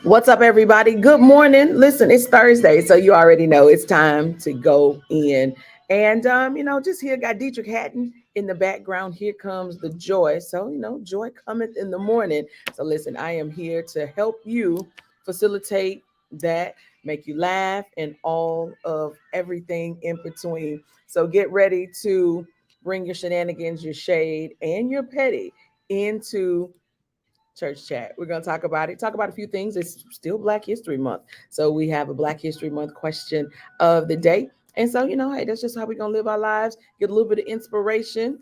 What's up, everybody? Good morning. Listen, it's Thursday, so you already know it's time to go in. And just here got Dietrich Hatton in the background. Here comes the joy. So, joy cometh in the morning. So listen, I am here to help you facilitate that, make you laugh, and all of everything in between. So get ready to bring your shenanigans, your shade, and your petty into church chat. We're going to talk about a few things. It's still Black History Month. So we have a Black History Month question of the day. And so, hey, that's just how we're going to live our lives, get a little bit of inspiration,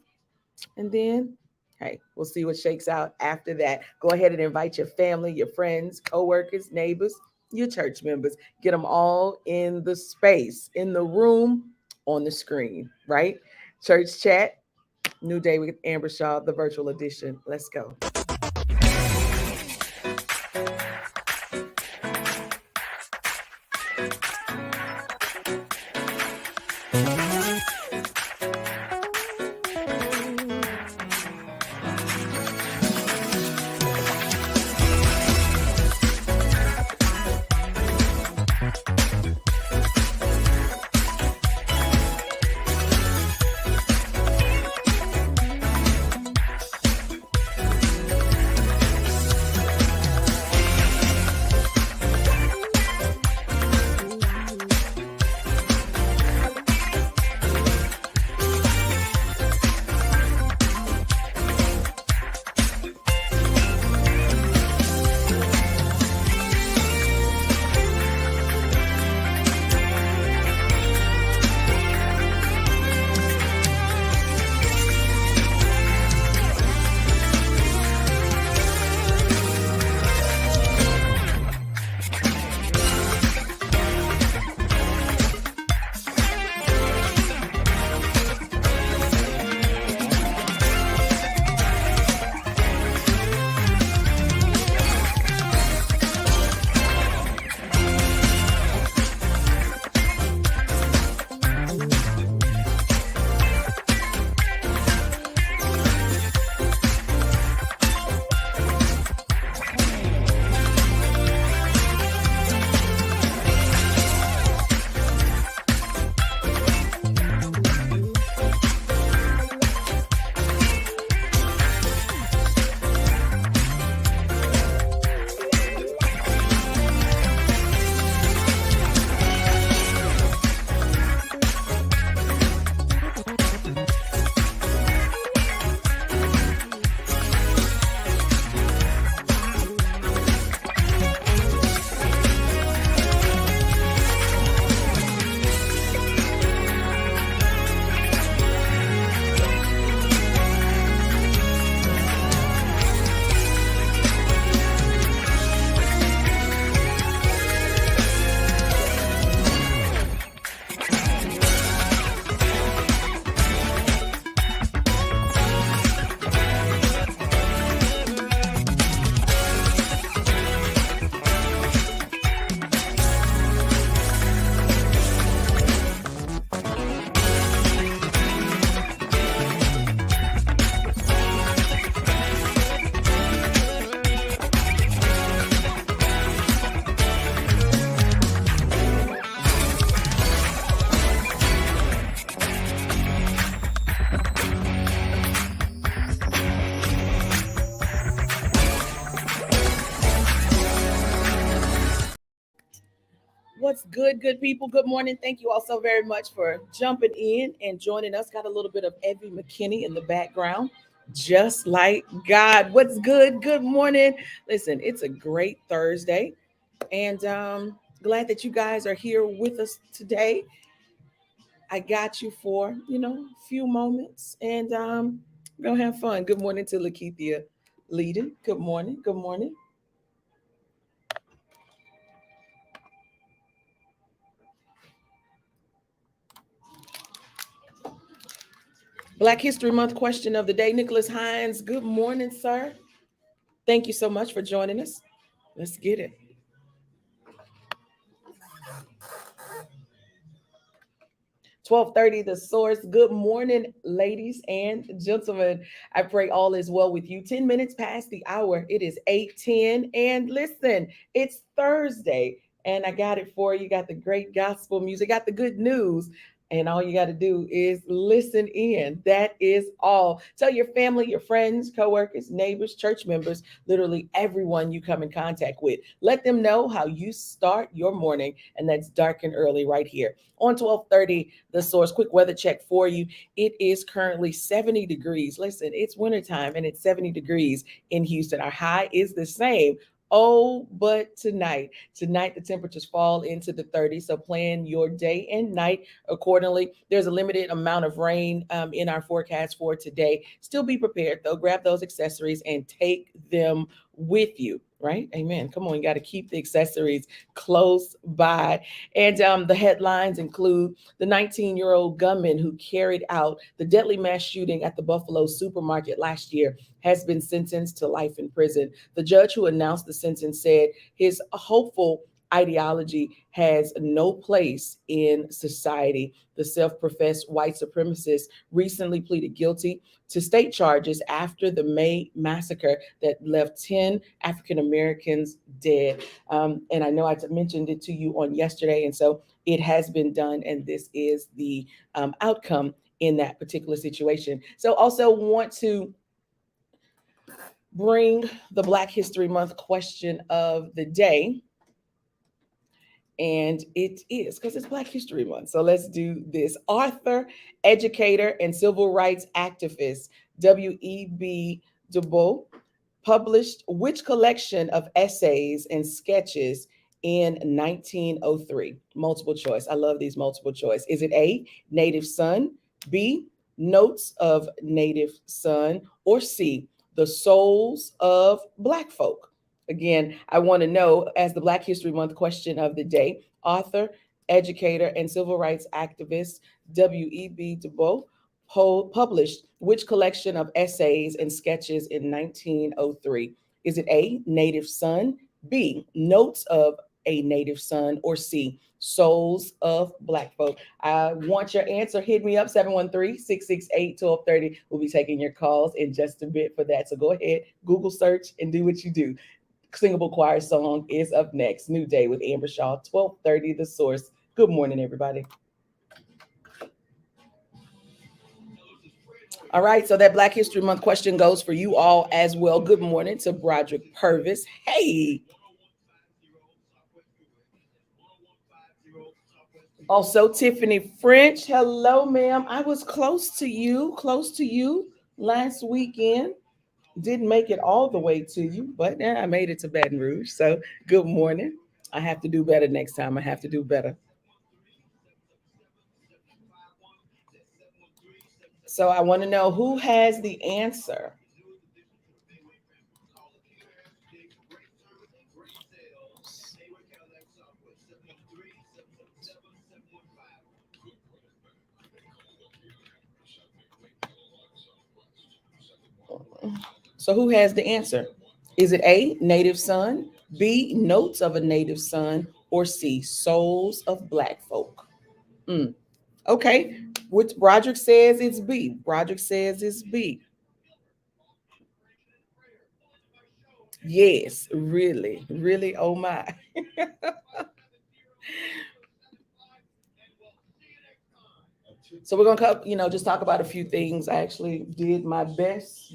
and then, hey, we'll see what shakes out after that. Go ahead and invite your family, your friends, coworkers, neighbors, your church members. Get them all in the space, in the room, on the screen, right? Church chat, New Day with Amber Shaw, the virtual edition. Let's go. What's good people? Good morning. Thank you all so very much for jumping in and joining us. Got a little bit of Evie McKinney in the background, just like God. What's good? Good morning. Listen, it's a great Thursday, and glad that you guys are here with us today. I got you for a few moments, and we're gonna have fun. Good morning to Lakeithia Leading. Good morning. Good morning. Black History Month question of the day. Nicholas Hines. Good morning, sir. Thank you so much for joining us. Let's get it. 12:30 The Source. Good morning, ladies and gentlemen. I pray all is well with you. 10 minutes past the hour. It is 8:10. And listen, it's Thursday. And I got it for you. Got the great gospel music, got the good news. And all you got to do is listen in. That is all. Tell your family, your friends, coworkers, neighbors, church members, literally everyone you come in contact with. Let them know how you start your morning. And that's dark and early right here on 12:30 The Source. Quick weather check for you. It is currently 70 degrees. Listen, it's wintertime and it's 70 degrees in Houston. Our high is the same. Oh, but tonight the temperatures fall into the 30s. So plan your day and night accordingly. There's a limited amount of rain in our forecast for today. Still be prepared though. Grab those accessories and take them with you. Right? Amen. Come on, you got to keep the accessories close by. And the headlines include the 19-year-old gunman who carried out the deadly mass shooting at the Buffalo supermarket last year has been sentenced to life in prison. The judge who announced the sentence said his hopeful ideology has no place in society. The self-professed white supremacist recently pleaded guilty to state charges after the May massacre that left 10 African Americans dead. And I know I mentioned it to you on yesterday, and so it has been done, and this is the outcome in that particular situation. So also want to bring the Black History Month question of the day. And it is because it's Black History Month. So let's do this. Author, educator, and civil rights activist W.E.B. Du Bois published which collection of essays and sketches in 1903? Multiple choice. I love these multiple choice. Is it A, Native Son, B, Notes of Native Son, or C, The Souls of Black Folk? Again, I want to know, as the Black History Month question of the day, author, educator, and civil rights activist W.E.B. Du Bois published which collection of essays and sketches in 1903? Is it A, Native Son, B, Notes of a Native Son, or C, Souls of Black Folk? I want your answer. Hit me up, 713-668-1230. We'll be taking your calls in just a bit for that. So go ahead, Google search, and do what you do. Singable choir song is up next. New Day with Amber Shaw, 12:30 The Source. Good morning, everybody. All right, so that Black History Month question goes for you all as well. Good morning to Broderick Purvis. Hey. Also, Tiffany French. Hello, ma'am. I was close to you last weekend. Didn't make it all the way to you, but I made it to Baton Rouge. So good morning. I have to do better next time. I have to do better. So I want to know who has the answer. So who has the answer? Is it A, Native Son, B, Notes of a Native Son, or C, Souls of Black Folk? Okay, which Broderick says it's B. Broderick says it's B. Yes, really, really. Oh my. So we're gonna, just talk about a few things. I actually did my best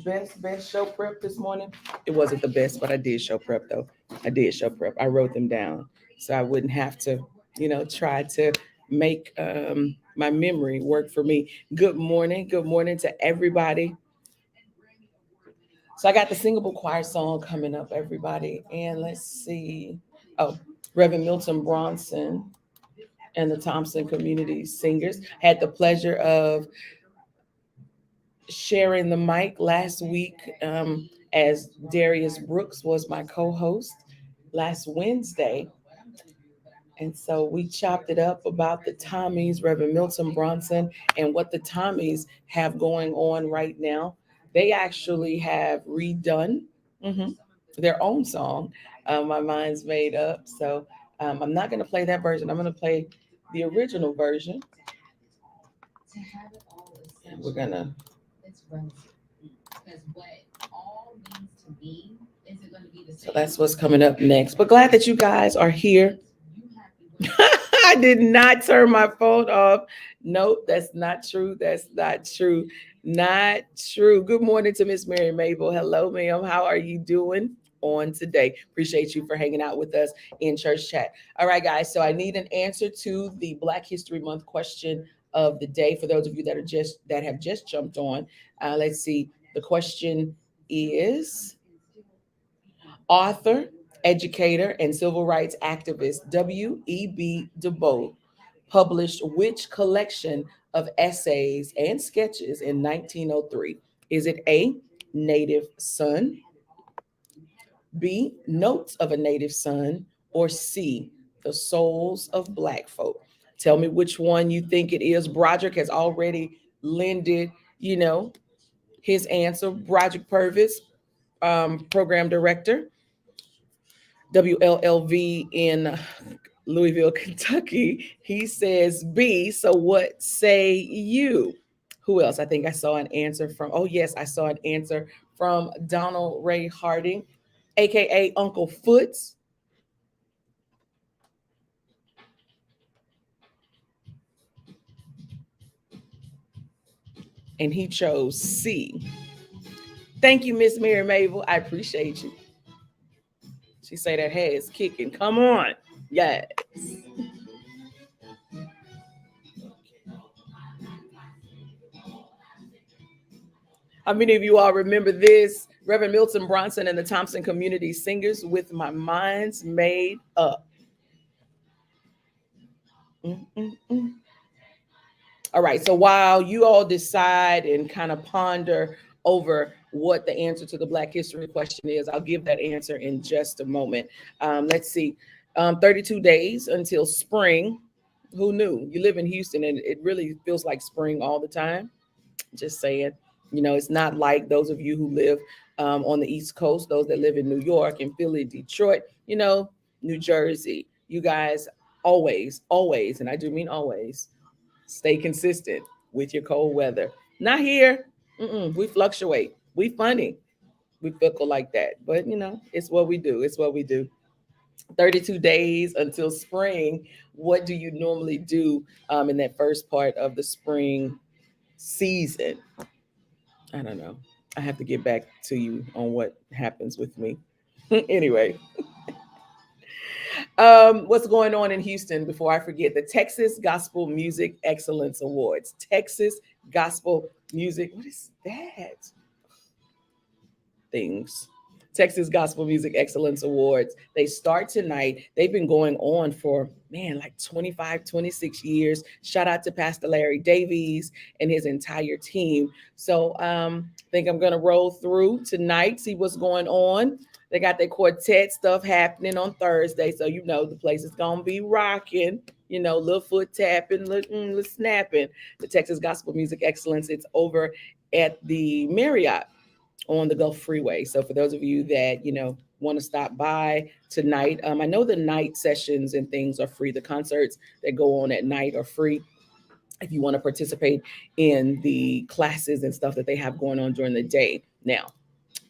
show prep this morning. It wasn't the best, but I did show prep though. I did show prep. I wrote them down so I wouldn't have to, try to make my memory work for me. Good morning. Good morning to everybody. So I got the singable choir song coming up, everybody. And let's see. Oh, Reverend Milton Bronson and the Thompson Community Singers. Had the pleasure of sharing the mic last week as Darius Brooks was my co-host last Wednesday. And so we chopped it up about the Tommies, Reverend Milton Bronson, and what the Tommies have going on right now. They actually have redone their own song, My Mind's Made Up. So I'm not going to play that version. I'm going to play the original version. And we're gonna. So that's what's coming up next. But glad that you guys are here. I did not turn my phone off. Nope, that's not true. That's not true. Not true. Good morning to Miss Mary Mabel. Hello, ma'am. How are you doing on today? Appreciate you for hanging out with us in church chat. All right, guys. So I need an answer to the Black History Month question of the day. For those of you that have just jumped on, let's see. The question is: author, educator, and civil rights activist W.E.B. Du Bois published which collection of essays and sketches in 1903? Is it A, Native Son, B, Notes of a Native Son, or C, The Souls of Black Folk? Tell me which one you think it is. Broderick has already lended, his answer. Broderick Purvis, program director, WLLV in Louisville, Kentucky. He says B. So what say you? Who else? I think I saw an answer from, oh, yes, I saw an answer from Donald Ray Harding, AKA Uncle Foots. And he chose C. Thank you, Miss Mary Mabel. I appreciate you. She say that head is kicking. Come on. Yes. How many of you all remember this? Reverend Milton Bronson and the Thompson Community Singers with My Mind's Made Up. Mm-mm-mm. All right. So while you all decide and kind of ponder over what the answer to the Black History question is, I'll give that answer in just a moment. Let's see. 32 days until spring. Who knew? You live in Houston and it really feels like spring all the time. Just saying. It's not like those of you who live on the East Coast, those that live in New York and Philly, Detroit, New Jersey. You guys always, and I do mean always, stay consistent with your cold weather. Not here. We fluctuate. We funny. We fickle like that. But, it's what we do. It's what we do. 32 days until spring. What do you normally do in that first part of the spring season? I don't know. I have to get back to you on what happens with me. Anyway, what's going on in Houston before I forget? The Texas Gospel Music Excellence Awards. Texas Gospel Music. What is that? Things. Texas Gospel Music Excellence Awards. They start tonight. They've been going on for, like 25, 26 years. Shout out to Pastor Larry Davies and his entire team. So I think I'm going to roll through tonight, see what's going on. They got their quartet stuff happening on Thursday. So, the place is going to be rocking, little foot tapping, little snapping. The Texas Gospel Music Excellence, it's over at the Marriott on the Gulf Freeway. So for those of you that, want to stop by tonight, I know the night sessions and things are free. The concerts that go on at night are free. If you want to participate in the classes and stuff that they have going on during the day. Now,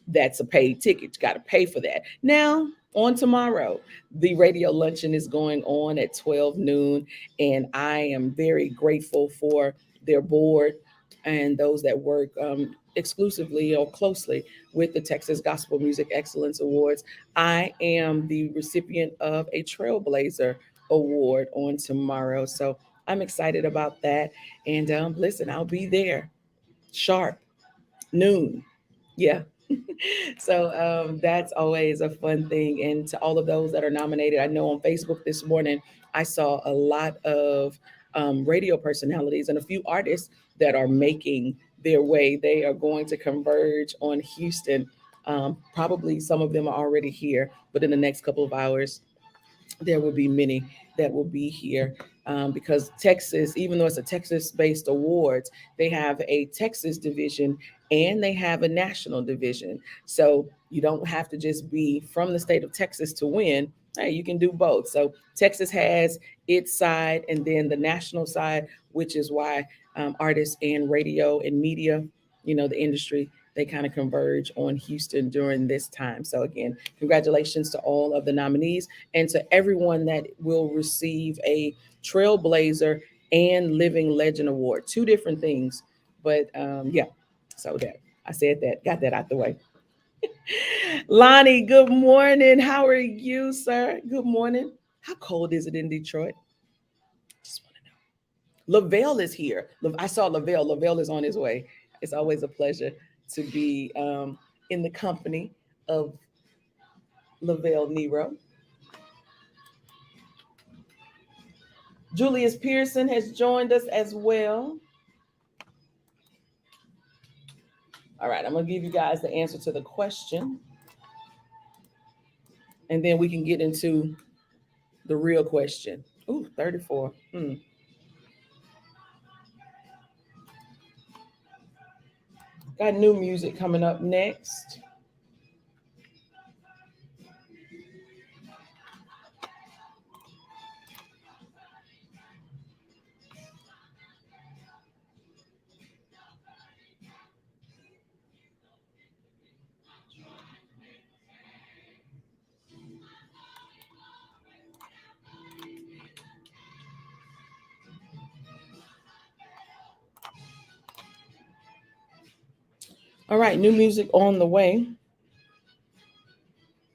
that's a paid ticket. You got to pay for that. Now, on tomorrow, the radio luncheon is going on at 12 noon. And I am very grateful for their board and those that work exclusively or closely with the Texas Gospel Music Excellence Awards. I am the recipient of a Trailblazer Award on tomorrow. So I'm excited about that. And listen, I'll be there sharp noon. Yeah. So that's always a fun thing. And to all of those that are nominated, I know on Facebook this morning, I saw a lot of radio personalities and a few artists that are making their way. They are going to converge on Houston. Probably some of them are already here, but in the next couple of hours, there will be many that will be here because Texas, even though it's a Texas-based awards, they have a Texas division and they have a national division. So you don't have to just be from the state of Texas to win. Hey, you can do both. So Texas has its side, and then the national side which is why artists and radio and media, the industry, they kind of converge on Houston during this time. So again, congratulations to all of the nominees and to everyone that will receive a Trailblazer and Living Legend Award. Two different things, but yeah. So that I said that, got that out the way. Lonnie, good morning. How are you, sir? Good morning. How cold is it in Detroit? Just want to know. Lavelle is here. I saw Lavelle. Lavelle is on his way. It's always a pleasure to be in the company of Lavelle Nero. Julius Pearson has joined us as well. All right, I'm going to give you guys the answer to the question, and then we can get into the real question. Ooh, 34. Got new music coming up next. All right, new music on the way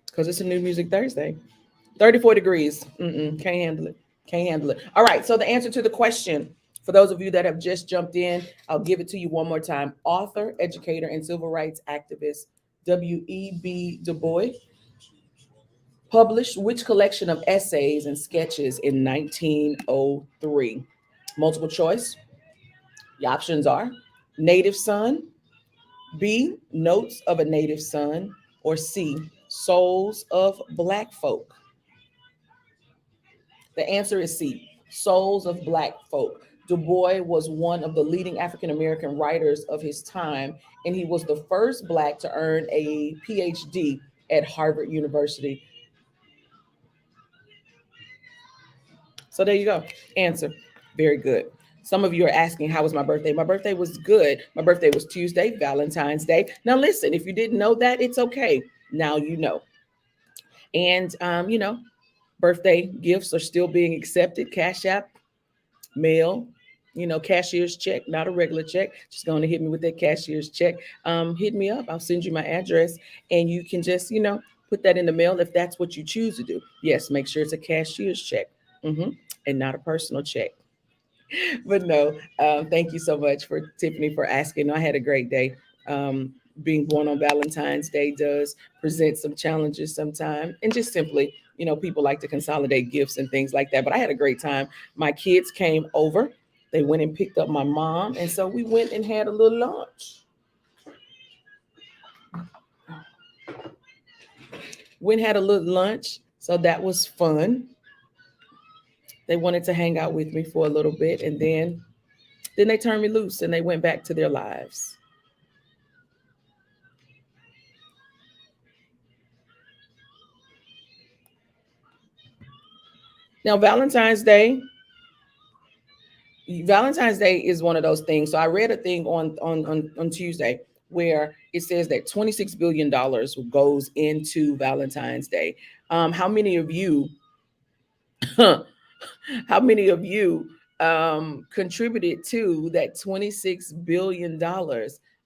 because it's a new music Thursday. 34 degrees. Can't handle it. Can't handle it. All right, so the answer to the question, for those of you that have just jumped in, I'll give it to you one more time. Author, educator, and civil rights activist W.E.B. Du Bois published which collection of essays and sketches in 1903? Multiple choice. The options are Native Son, B, Notes of a Native Son, or C, Souls of Black Folk. The answer is C, Souls of Black Folk. Du Bois was one of the leading African American writers of his time, and he was the first Black to earn a PhD at Harvard University. So there you go. Answer. Very good. Some of you are asking, how was my birthday? My birthday was good. My birthday was Tuesday, Valentine's Day. Now, listen, if you didn't know that, it's okay. Now you know. And, birthday gifts are still being accepted. Cash App, mail, cashier's check, not a regular check. Just going to hit me with that cashier's check. Hit me up. I'll send you my address and you can just, put that in the mail if that's what you choose to do. Yes, make sure it's a cashier's check and not a personal check. But no, thank you so much for Tiffany for asking. I had a great day. Being born on Valentine's Day does present some challenges sometimes, and just simply, people like to consolidate gifts and things like that. But I had a great time. My kids came over. They went and picked up my mom, and so we went and had a little lunch. Went and had a little lunch, so that was fun. They wanted to hang out with me for a little bit, and then they turned me loose and they went back to their lives. Now, Valentine's Day is one of those things. So I read a thing on Tuesday where it says that $26 billion goes into Valentine's Day. How many of you how many of you contributed to that $26 billion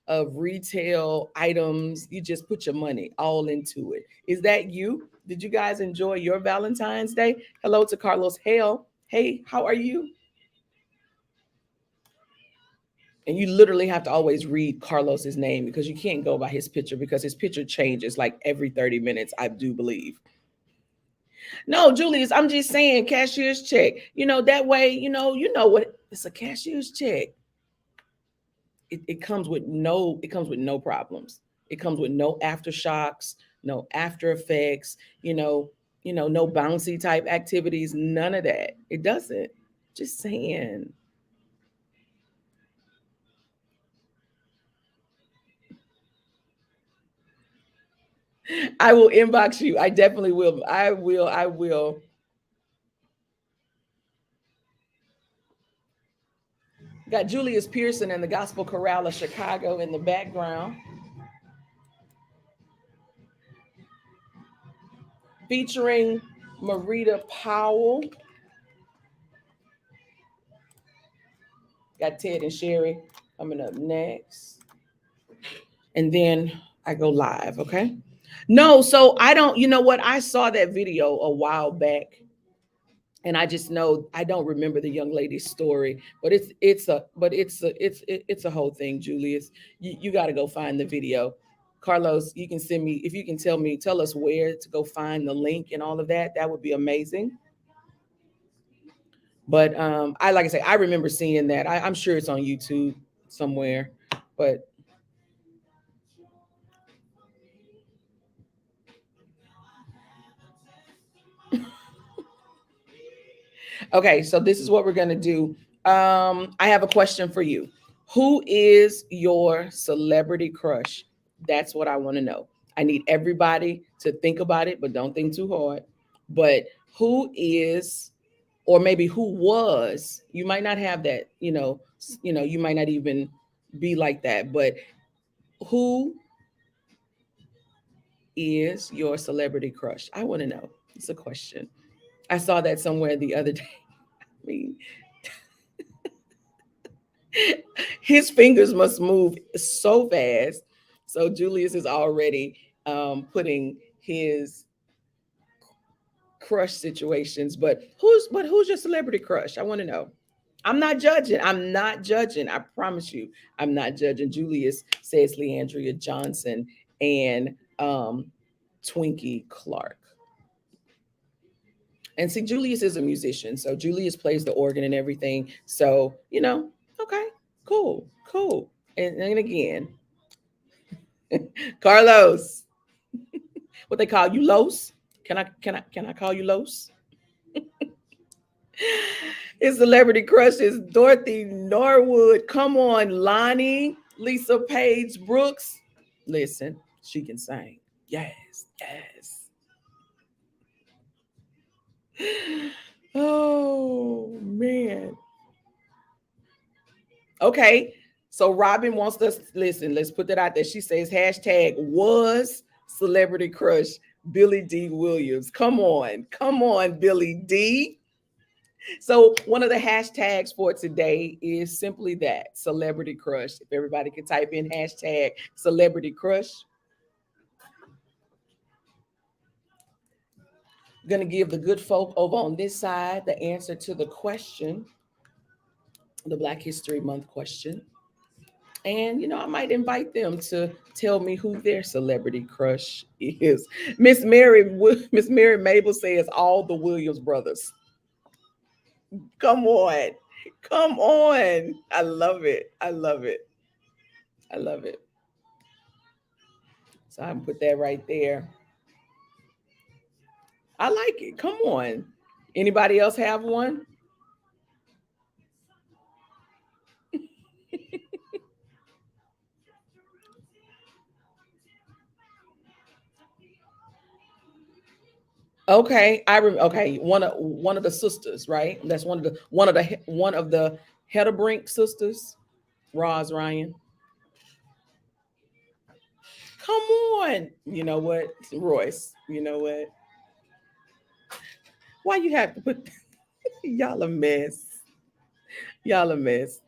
of retail items? You just put your money all into it. Is that you? Did you guys enjoy your Valentine's Day? Hello to Carlos Hale. Hey, how are you? And you literally have to always read Carlos's name because you can't go by his picture because his picture changes like every 30 minutes, I do believe. No, Julius, I'm just saying cashier's check. That way, what it's a cashier's check. It comes with no problems. It comes with no aftershocks, no after effects, no bouncy type activities, none of that. It doesn't. Just saying. I will inbox you. I definitely will. I will. Got Julius Pearson and the Gospel Chorale of Chicago in the background, featuring Marita Powell. Got Ted and Sherry coming up next. And then I go live, okay? No, so I don't, you know what? I saw that video a while back, and I just know I don't remember the young lady's story, but it's a whole thing, Julius. You got to go find the video. Carlos, you can send me, if you can tell us where to go find the link and all of that, that would be amazing. But I, like I say, I remember seeing that. I'm sure it's on YouTube somewhere, but okay, so this is what we're gonna do. I have a question for you. Who is your celebrity crush? That's what I want to know. I need everybody to think about it, but don't think too hard. But who is, or maybe who was? You might not have that. You might not even be like that. But who is your celebrity crush? I want to know. It's a question. I saw that somewhere the other day. I mean, his fingers must move so fast. So Julius is already putting his crush situations. But who's your celebrity crush? I want to know. I'm not judging. I'm not judging. I promise you, I'm not judging. Julius says Leandria Johnson and Twinkie Clark. And see, Julius is a musician, so Julius plays the organ and everything. So okay, cool, cool. And again, Carlos, what they call you, Los? Can I call you Los? His celebrity crush is Dorothy Norwood. Come on, Lonnie, Lisa Page Brooks. Listen, she can sing. Yes, yes. Oh man. Okay. So Robin wants us listen. Let's put that out there. She says hashtag was celebrity crush Billy D. Williams. Come on, Billy D. So one of the hashtags for today is simply that celebrity crush. If everybody could type in hashtag celebrity crush. I'm gonna give the good folk over on this side the answer to the question, the Black History Month question. And I might invite them to tell me who their celebrity crush is. Miss Mary Mabel says all the Williams brothers. Come on. Come on. I love it. I love it. I love it. So I can put that right there. I like it. Come on. Anybody else have one? Okay, okay, one of the sisters, right? That's one of the Hedderbrink sisters, Roz Ryan. Come on. You know what? Royce, you know what? Why you have to put y'all a mess? Y'all a mess.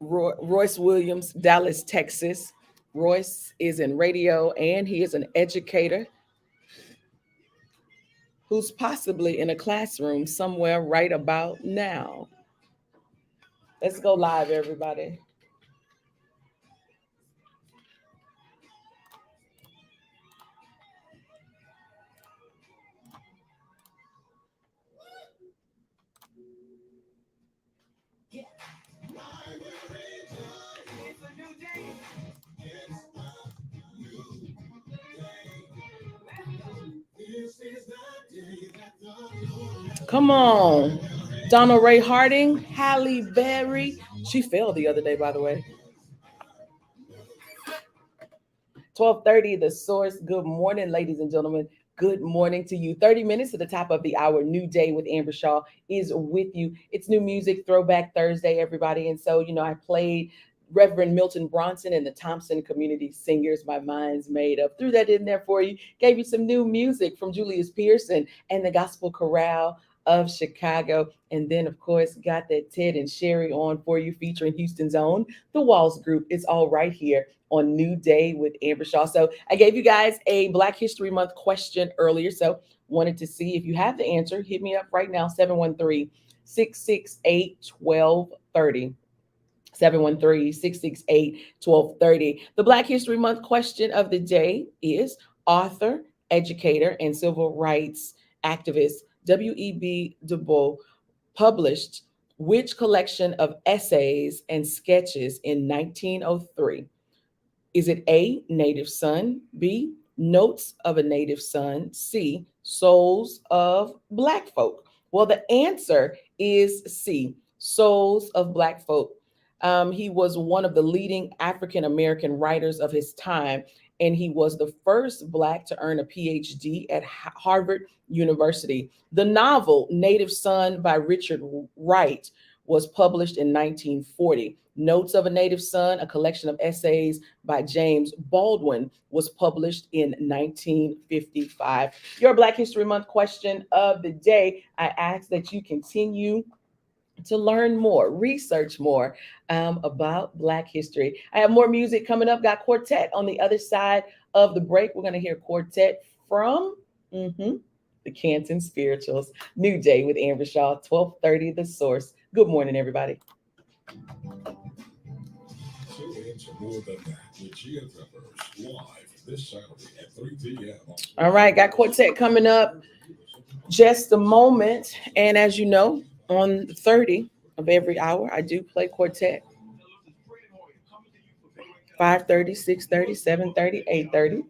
Royce Williams, Dallas, Texas. Royce is in radio and he is an educator who's possibly in a classroom somewhere right about now. Let's go live, everybody. Come on. Donald Ray Harding, Halle Berry. She fell the other day, by the way. 12:30, The Source. Good morning, ladies and gentlemen. good morning to you. 30 minutes to the top of the hour. New Day with Amber Shaw is with you. It's new music, Throwback Thursday, everybody. And so, I played Reverend Milton Bronson and the Thompson Community Singers, My Mind's Made Up. Threw that in there for you. Gave you some new music from Julius Pearson and the Gospel Chorale of Chicago. And then, of course, got that Ted and Sherry on for you, featuring Houston's own The Walls Group. It's all right here on New Day with Amber Shaw. So I gave you guys a Black History Month question earlier. So wanted to see if you have the answer. Hit me up right now, 713-668-1230. 713-668-1230. The Black History Month question of the day is: author, educator, and civil rights activist W.E.B. Du Bois published which collection of essays and sketches in 1903? Is it A, Native Son, B, Notes of a Native Son, C, Souls of Black Folk? Well, the answer is C, Souls of Black Folk. He was one of the leading African American writers of his time, and he was the first Black to earn a PhD at Harvard University. The novel Native Son by Richard Wright was published in 1940. Notes of a Native Son, a collection of essays by James Baldwin, was published in 1955. Your Black History Month question of the day: I ask that you continue to learn more, research more about Black history. I have more music coming up. Got Quartet on the other side of the break. We're going to hear Quartet from the Canton Spirituals. New Day with Amber Shaw, 1230 The Source. Good morning, everybody. More than that with Gia Peppers live this Saturday at 3 p.m. All right, got Quartet coming up just a moment. And as you know, on 30 of every hour, I do play Quartet. 5:30, 6:30, 7:30, 8:30.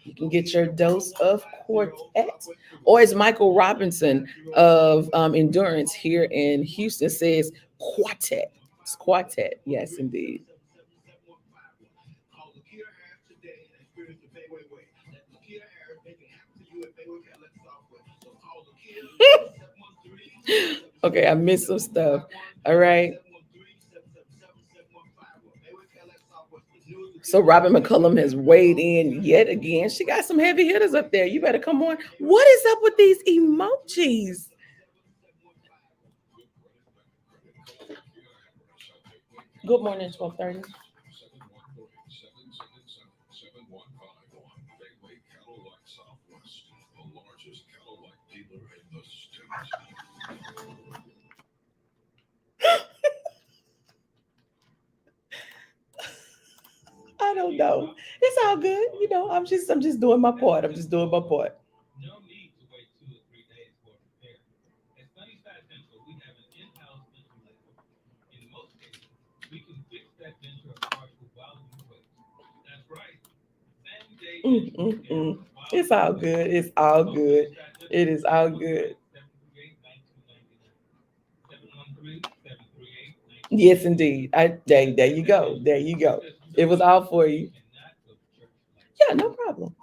You can get your dose of Quartet. Or as Michael Robinson of Endurance here in Houston says, Quartet. It's Quartet. Yes, indeed. Okay, I missed some stuff. All right. So Robin McCullum has weighed in yet again. She got some heavy hitters up there. You better come on. What is up with these emojis? Good morning, 1230. I don't know. It's all good. I'm just doing my part. I'm just doing my part. Mm. It's all good. It's all good. It is all good. Yes, indeed. There you go. There you go. It was all for you. Yeah, no problem.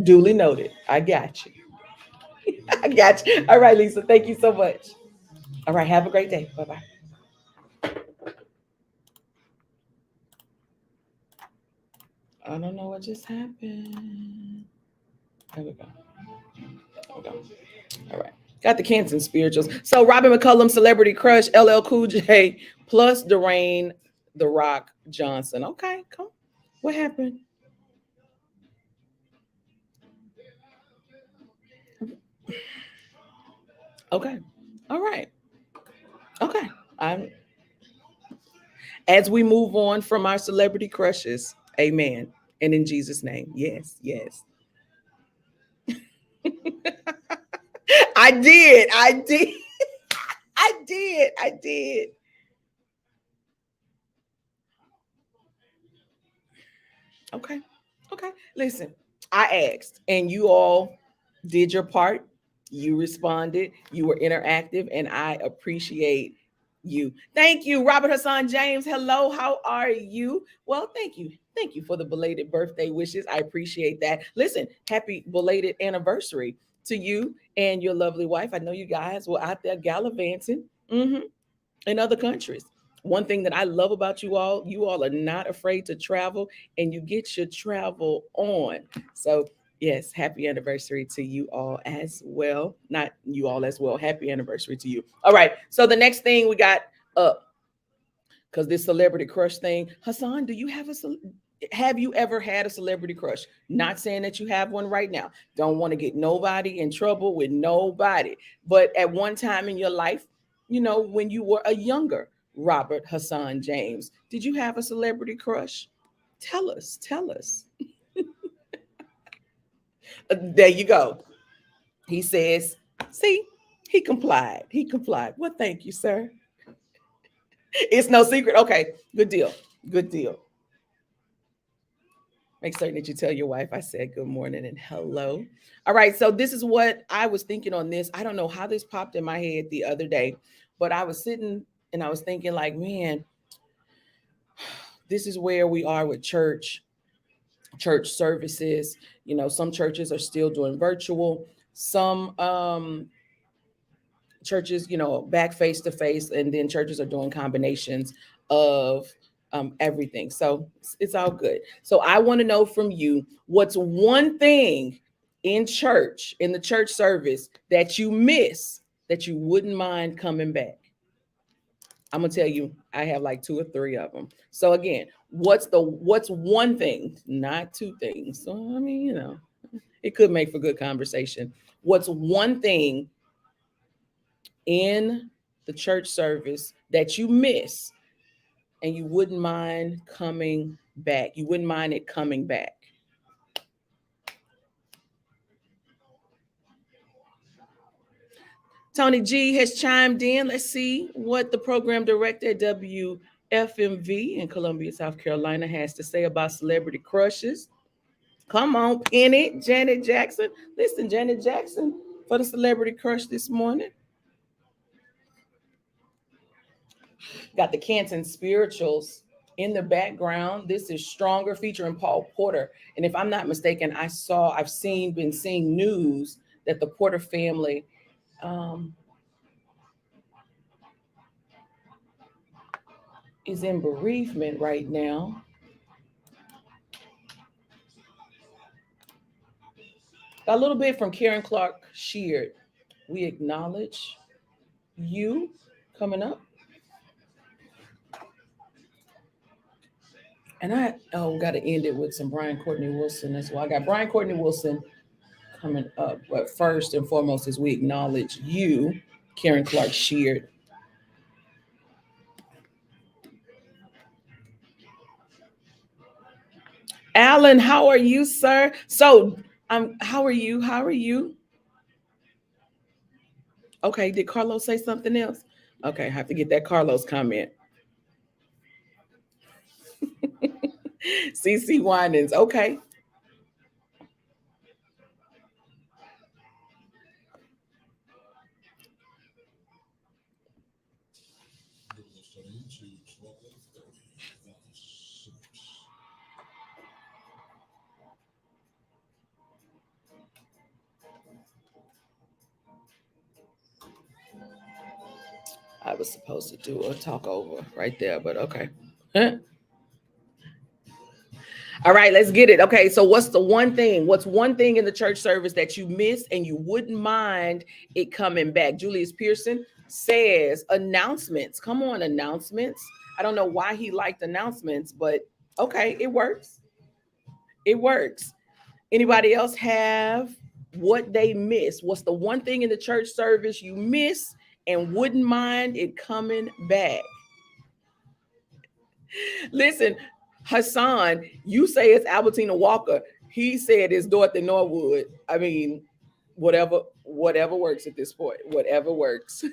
Duly noted. I got you. I got you. All right, Lisa. Thank you so much. All right. Have a great day. Bye bye. I don't know what just happened. There we go. There we go. All right. Got the Canton Spirituals. So Robin McCullum, Celebrity Crush, LL Cool J, plus Dwayne The Rock Johnson. Okay, come. What happened? Okay. All right. Okay. I'm as we move on from our celebrity crushes. Amen. And in Jesus' name. Yes, yes. I did. I did. I did. I did. Okay. Okay. Listen, I asked, and you all did your part. You responded. You were interactive, and I appreciate you. Thank you, Robert Hassan James. Hello, how are you? Well, thank you. Thank you for the belated birthday wishes. I appreciate that. Listen, happy belated anniversary to you and your lovely wife. I know you guys were out there gallivanting in other countries. One thing that I love about you all are not afraid to travel and you get your travel on. So, yes, happy anniversary to you all as well. Not you all as well. Happy anniversary to you. All right. So, the next thing we got up, because this celebrity crush thing, Hassan, do you have you ever had a celebrity crush? Not saying that you have one right now. Don't want to get nobody in trouble with nobody. But at one time in your life, when you were a younger Robert Hassan James, did you have a celebrity crush? Tell us, tell us. There you go. He says, see, he complied. He complied. Well, thank you, sir. It's no secret. Okay, good deal. Good deal. Make certain that you tell your wife I said good morning and hello. All right. So this is what I was thinking on this. I don't know how this popped in my head the other day, but I was sitting and I was thinking like, man, this is where we are with church services. Some churches are still doing virtual. Some churches, back face to face, and then churches are doing combinations of everything. So it's all good. So I want to know from you, what's one thing in the church service that you miss that you wouldn't mind coming back? I'm gonna tell you, I have like two or three of them. So again, what's one thing, not two things. So I mean, it could make for good conversation. What's one thing in the church service that you miss and you wouldn't mind coming back? You wouldn't mind it coming back. Tony G has chimed in. Let's see what the program director at WFMV in Columbia, South Carolina has to say about celebrity crushes. Come on, Penny, Janet Jackson. Listen, Janet Jackson for the celebrity crush this morning. Got the Canton Spirituals in the background. This is Stronger featuring Paul Porter. And if I'm not mistaken, been seeing news that the Porter family is in bereavement right now. A little bit from Karen Clark Sheard. We acknowledge you coming up. And got to end it with some Brian Courtney Wilson as well. I got Brian Courtney Wilson coming up. But first and foremost is we acknowledge you, Karen Clark Sheard. Alan, how are you, sir? So, how are you? How are you? Okay, did Carlos say something else? Okay, I have to get that Carlos comment. CC Winans, okay. I was supposed to do a talk over right there, but okay. All right, let's get it. Okay, so what's one thing in the church service that you miss and you wouldn't mind it coming back? Julius Pearson says announcements. Come on, announcements. I don't know why he liked announcements, but okay, it works. It works. Anybody else have what they miss? What's the one thing in the church service you miss and wouldn't mind it coming back? Listen, Hassan, you say it's Albertina Walker. He said it's Dorothy Norwood. I mean, whatever works at this point. Whatever works.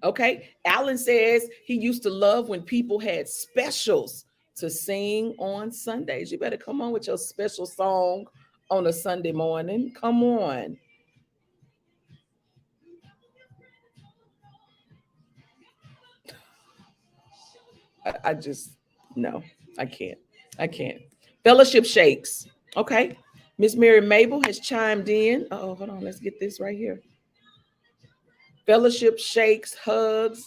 Okay. Alan says he used to love when people had specials to sing on Sundays. You better come on with your special song on a Sunday morning. Come on. I just no, I can't. I can't. Fellowship shakes. Okay. Miss Mary Mabel has chimed in. Oh, hold on. Let's get this right here. Fellowship shakes, hugs,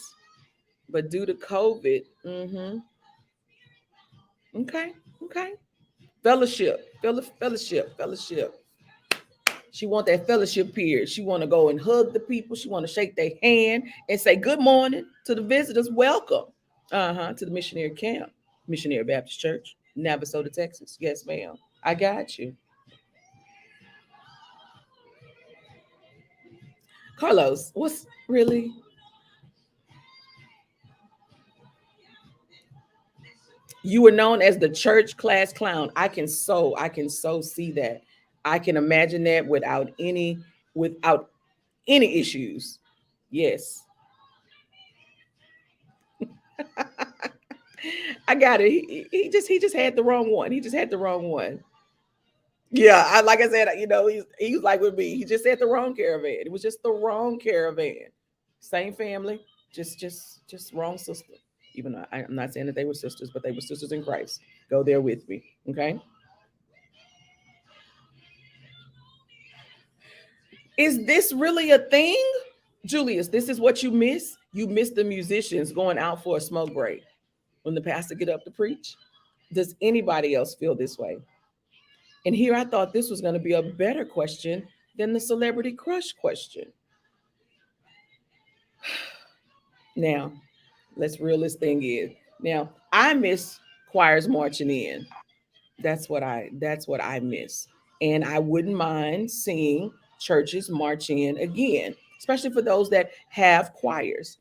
but due to COVID, okay, okay. Fellowship. She want that fellowship period. She want to go and hug the people. She want to shake their hand and say good morning to the visitors. Welcome, to the missionary camp, Missionary Baptist Church, Navasota, Texas. Yes, ma'am. I got you, Carlos. What's really? You were known as the church class clown. I can so see that. I can imagine that without any issues. Yes. I got it. He just had the wrong one. He just had the wrong one. Yeah, like I said, he's like with me. He just said the wrong caravan. It was just the wrong caravan. Same family, just wrong sister. Even though I'm not saying that they were sisters, but they were sisters in Christ. Go there with me, okay? Is this really a thing, Julius? This is what you miss. You miss the musicians going out for a smoke break when the pastor get up to preach. Does anybody else feel this way? And here I thought this was going to be a better question than the celebrity crush question. Now, let's reel this thing in. Now, I miss choirs marching in. That's what I miss. And I wouldn't mind seeing churches march in again, especially for those that have choirs.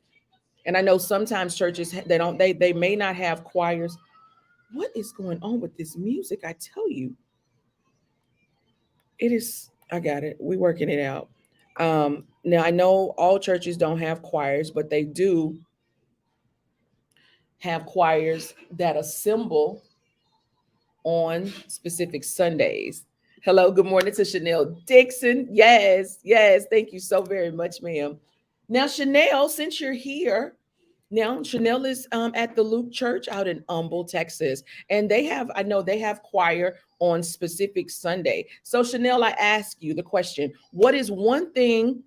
And I know sometimes churches they may not have choirs. What is going on with this music? I tell you, it is. I got it. We working it out. Now I know all churches don't have choirs, but they do have choirs that assemble on specific Sundays. Hello, good morning to Chanel Dixon. Yes, yes, thank you so very much, ma'am. Now, Chanel, since you're here, now Chanel is at the Luke Church out in Humble, Texas, and I know they have choir on specific Sunday. So, Chanel, I ask you the question: what is one thing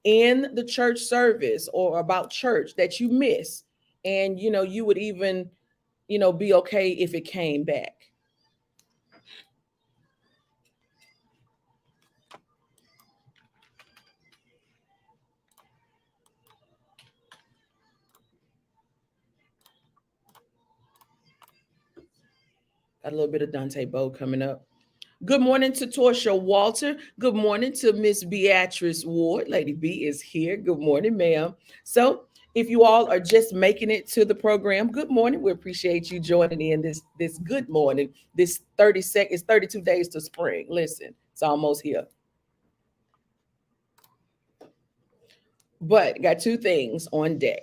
in the church service or about church that you miss, and you would even be okay if it came back? Got a little bit of Dante Bowe coming up. Good morning to Torsha Walter. Good morning to Miss Beatrice Ward. Lady B is here. Good morning, ma'am. So, if you all are just making it to the program, good morning. We appreciate you joining in this good morning. This 30 seconds, 32 days to spring. Listen, it's almost here. But got two things on deck.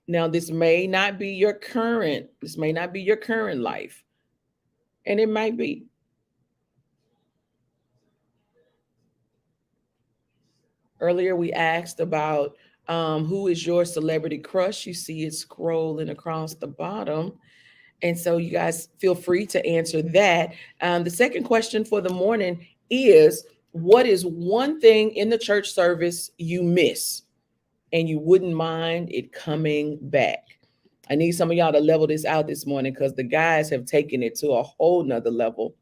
Now, this may not be your current life, and it might be. Earlier, we asked about who is your celebrity crush. You see it scrolling across the bottom. And so you guys feel free to answer that. The second question for the morning is, what is one thing in the church service you miss and you wouldn't mind it coming back? I need some of y'all to level this out this morning because the guys have taken it to a whole nother level.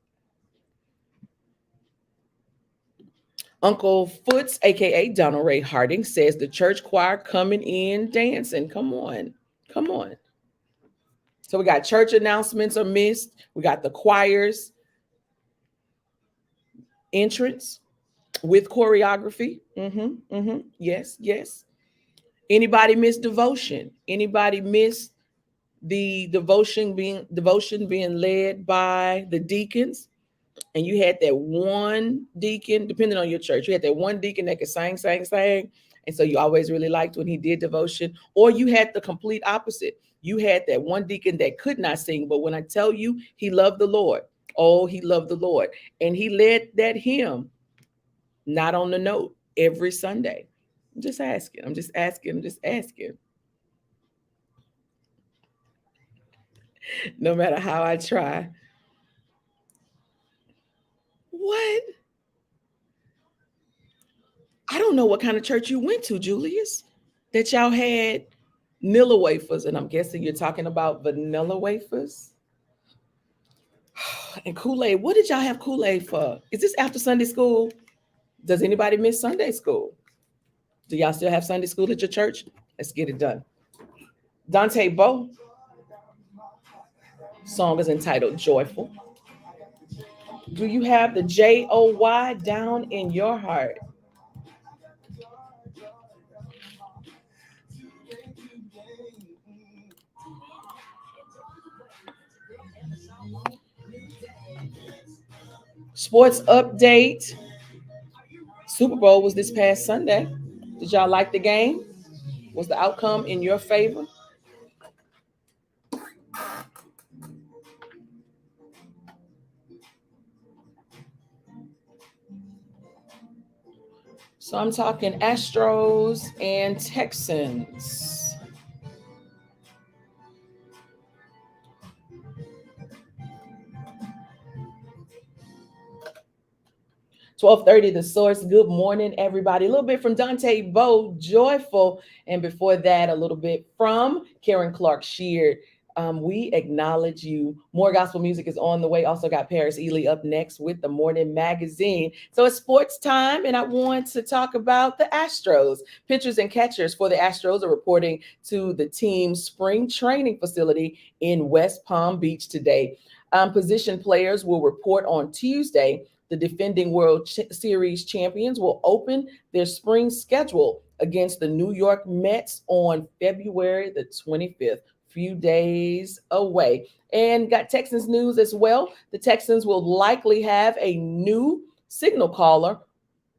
Uncle Foots, aka Donald Ray Harding, says the church choir coming in dancing. Come on, come on. So we got church announcements are missed. We got the choirs entrance with choreography. Yes, yes. Anybody miss devotion? Anybody miss the devotion being led by the deacons? And you had that one deacon, depending on your church, you had that one deacon that could sing. And so you always really liked when he did devotion. Or you had the complete opposite. You had that one deacon that could not sing, but when I tell you he loved the Lord, oh, he loved the Lord. And he led that hymn, not on the note, every Sunday. I'm just asking. No matter how I try. What? I don't know what kind of church you went to, Julius, that y'all had Nilla wafers, and I'm guessing you're talking about vanilla wafers and Kool-Aid. What did y'all have Kool-Aid for? Is this after Sunday school? Does anybody miss Sunday school? Do y'all still have Sunday school at your church? Let's get it done. Dante Bowe song is entitled Joyful. Do you have the Joy down in your heart? Sports update. Super Bowl was this past Sunday. Did y'all like the game? Was the outcome in your favor? So I'm talking Astros and Texans. 12:30 The Source. Good morning, everybody. A little bit from Dante Bowe, Joyful. And before that, a little bit from Karen Clark Sheard. We acknowledge you. More gospel music is on the way. Also got Paris Ely up next with the Morning Magazine. So it's sports time, and I want to talk about the Astros. Pitchers and catchers for the Astros are reporting to the team's spring training facility in West Palm Beach today. Position players will report on Tuesday. The defending World Series champions will open their spring schedule against the New York Mets on February the 25th. Few days away. And got Texans news as well. The Texans will likely have a new signal caller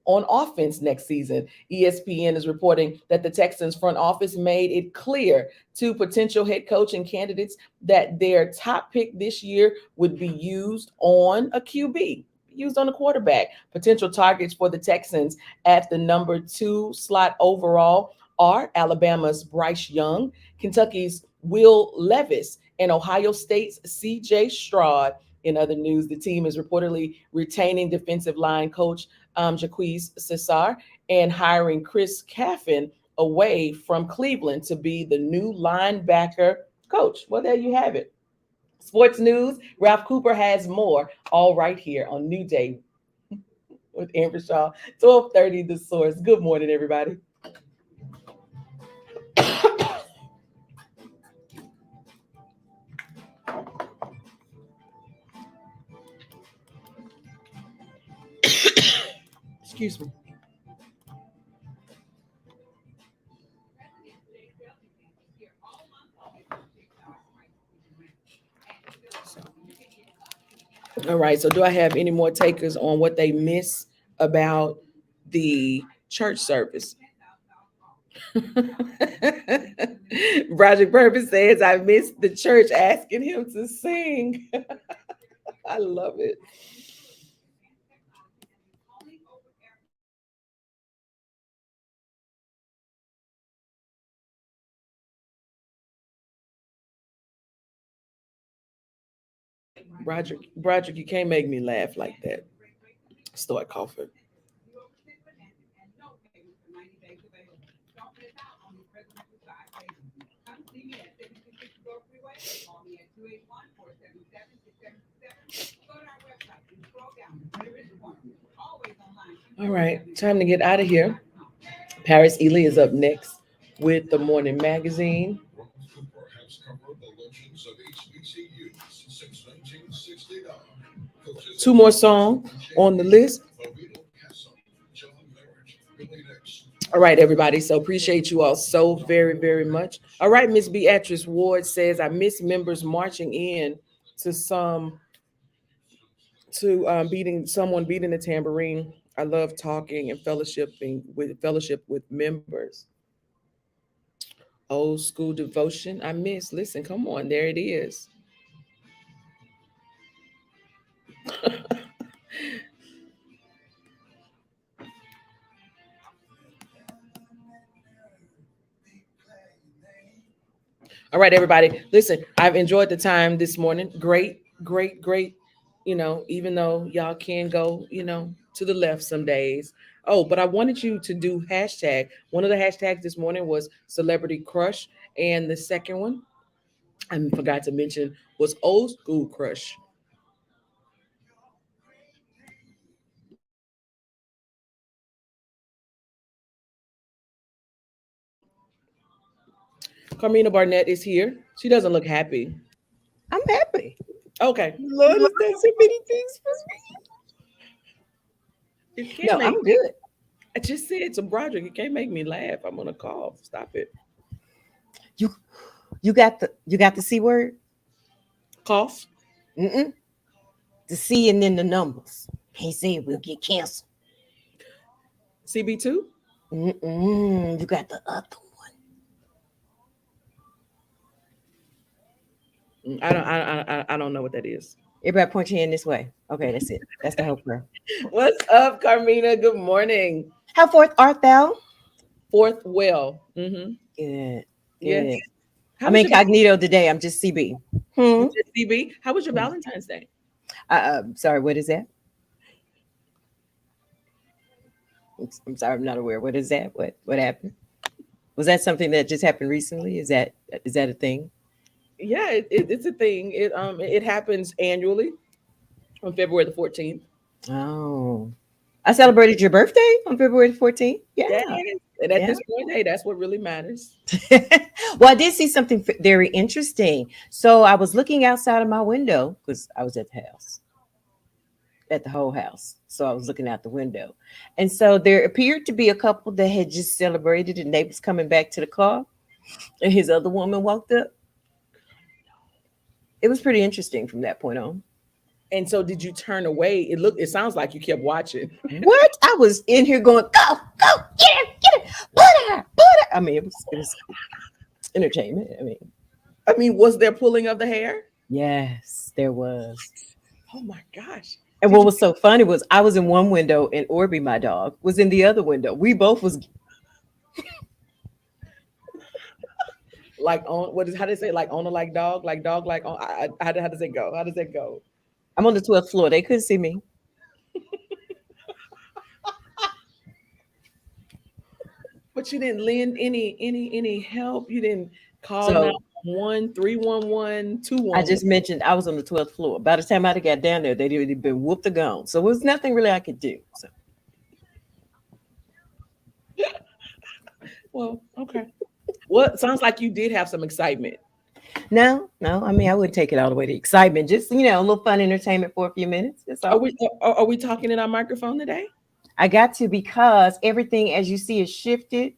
on offense next season. ESPN is reporting that the Texans front office made it clear to potential head coaching candidates that their top pick this year would be used on a QB, used on a quarterback. Potential targets for the Texans at the number 2 slot overall are Alabama's Bryce Young, Kentucky's Will Levis, and Ohio State's CJ Stroud. In other news, the team is reportedly retaining defensive line coach Jaquez Cesar and hiring Chris Caffin away from Cleveland to be the new linebacker coach. Well, there you have it. Sports news. Ralph Cooper has more, all right here on New Day with Amber Shaw. 12:30 The Source. Good morning, everybody. Excuse me. All right. So, do I have any more takers on what they miss about the church service? Project Purpose says, I missed the church asking him to sing. I love it. Broderick, you can't make me laugh like that. Start coughing. All right, time to get out of here. Paris Ely is up next with the Morning Magazine. Two more songs on the list. All right, everybody. So appreciate you all so very, very much. All right, Miss Beatrice Ward says, I miss members marching in to beating someone beating the tambourine. I love talking and fellowship with members. Old school devotion. I miss. Listen, come on, there it is. All right, everybody. Listen, I've enjoyed the time this morning. Great, great, great. Even though y'all can go, to the left some days. Oh, but I wanted you to do hashtag. One of the hashtags this morning was celebrity crush. And the second one, I forgot to mention, was old school crush. Carmina Barnett is here. She doesn't look happy. I'm happy. Okay. Lord has done so many things for You me. can't No, make I'm good. I just said to Broderick, you can't make me laugh. I'm gonna call. Stop it. You you got the C word? Cough. Mm-mm. The C and then the numbers. Can't say it, we'll get canceled. CB2. Mm-mm. You got the other one. I don't know what that is. Everybody point your hand this way. Okay, that's it. That's the whole prayer. What's up, Carmina? Good morning. How forth art thou? Fourth well. Good. Yes. Good. How I'm was your incognito today. I'm just CB. you just CB? How was your Valentine's Day? Sorry, what is that? I'm sorry, I'm not aware. What is that? What happened? Was that something that just happened recently? Is that a thing? Yeah, it's a thing. It happens annually on February the 14th. Oh. I celebrated your birthday on February 14th. Yeah. Yes. And at Yeah. this point, hey, that's what really matters. Well, I did see something very interesting. So I was looking outside of my window because I was at the house, at the whole house. So I was looking out the window. And so there appeared to be a couple that had just celebrated and they was coming back to the car and his other woman walked up. It was pretty interesting from that point on. And so did you turn away? It sounds like you kept watching. What? I was in here going, go, get it, put her. I mean, it was entertainment. I mean, was there pulling of the hair? Yes, there was. Oh my gosh. And Did what you was so funny was I was in one window and Orby, my dog, was in the other window. We both was like on how does it say like on a like dog like on how does it go? How does it go? I'm on the 12th floor. They couldn't see me. But you didn't lend any help. You didn't call So 911, 311, I 211. just mentioned I was on the 12th floor. By the time I got down there, they'd already been whooped or gone. So it was nothing really I could do. So Well, okay. Well, it sounds like you did have some excitement. no, I mean I wouldn't take it all the way to excitement. Just a little fun entertainment for a few minutes. That's Are all. we are we talking in our microphone today? I got to because everything as you see is shifted.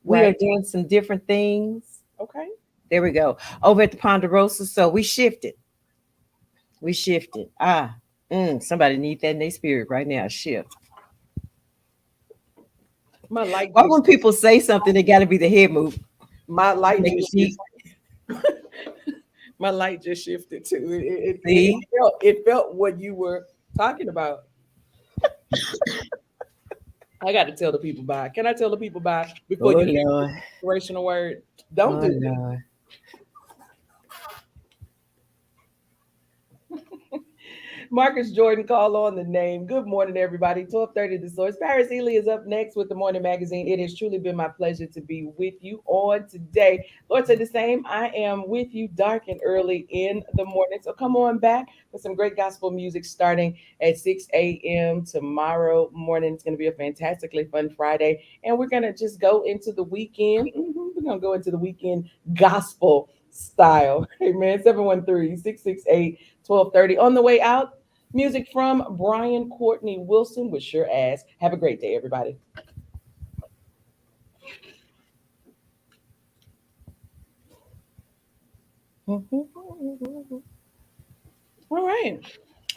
We are Right. doing some different things. Okay. There we go. Over at the Ponderosa. So we shifted. We shifted. Somebody need that in their spirit right now. Shift. My light Why just when people say something, they got to be the head move? my light Make it just deep. my light just shifted too. See? It felt what you were talking about. I got to tell the people bye. Can I tell the people bye before Oh you hear Lord. the inspirational word? Don't Oh do that. Lord. Marcus Jordan, call on the name. Good morning, everybody. 12:30 The Source. Paris Ely is up next with the Morning Magazine. It has truly been my pleasure to be with you on today. Lord said the same. I am with you dark and early in the morning. So come on back with some great gospel music starting at 6 a.m. tomorrow morning. It's going to be a fantastically fun Friday. And we're going to just go into the weekend. We're going to go into the weekend gospel style. Amen. 713-668-1230. On the way out, music from Brian Courtney Wilson with Sure Ass. Have a great day, everybody. All right.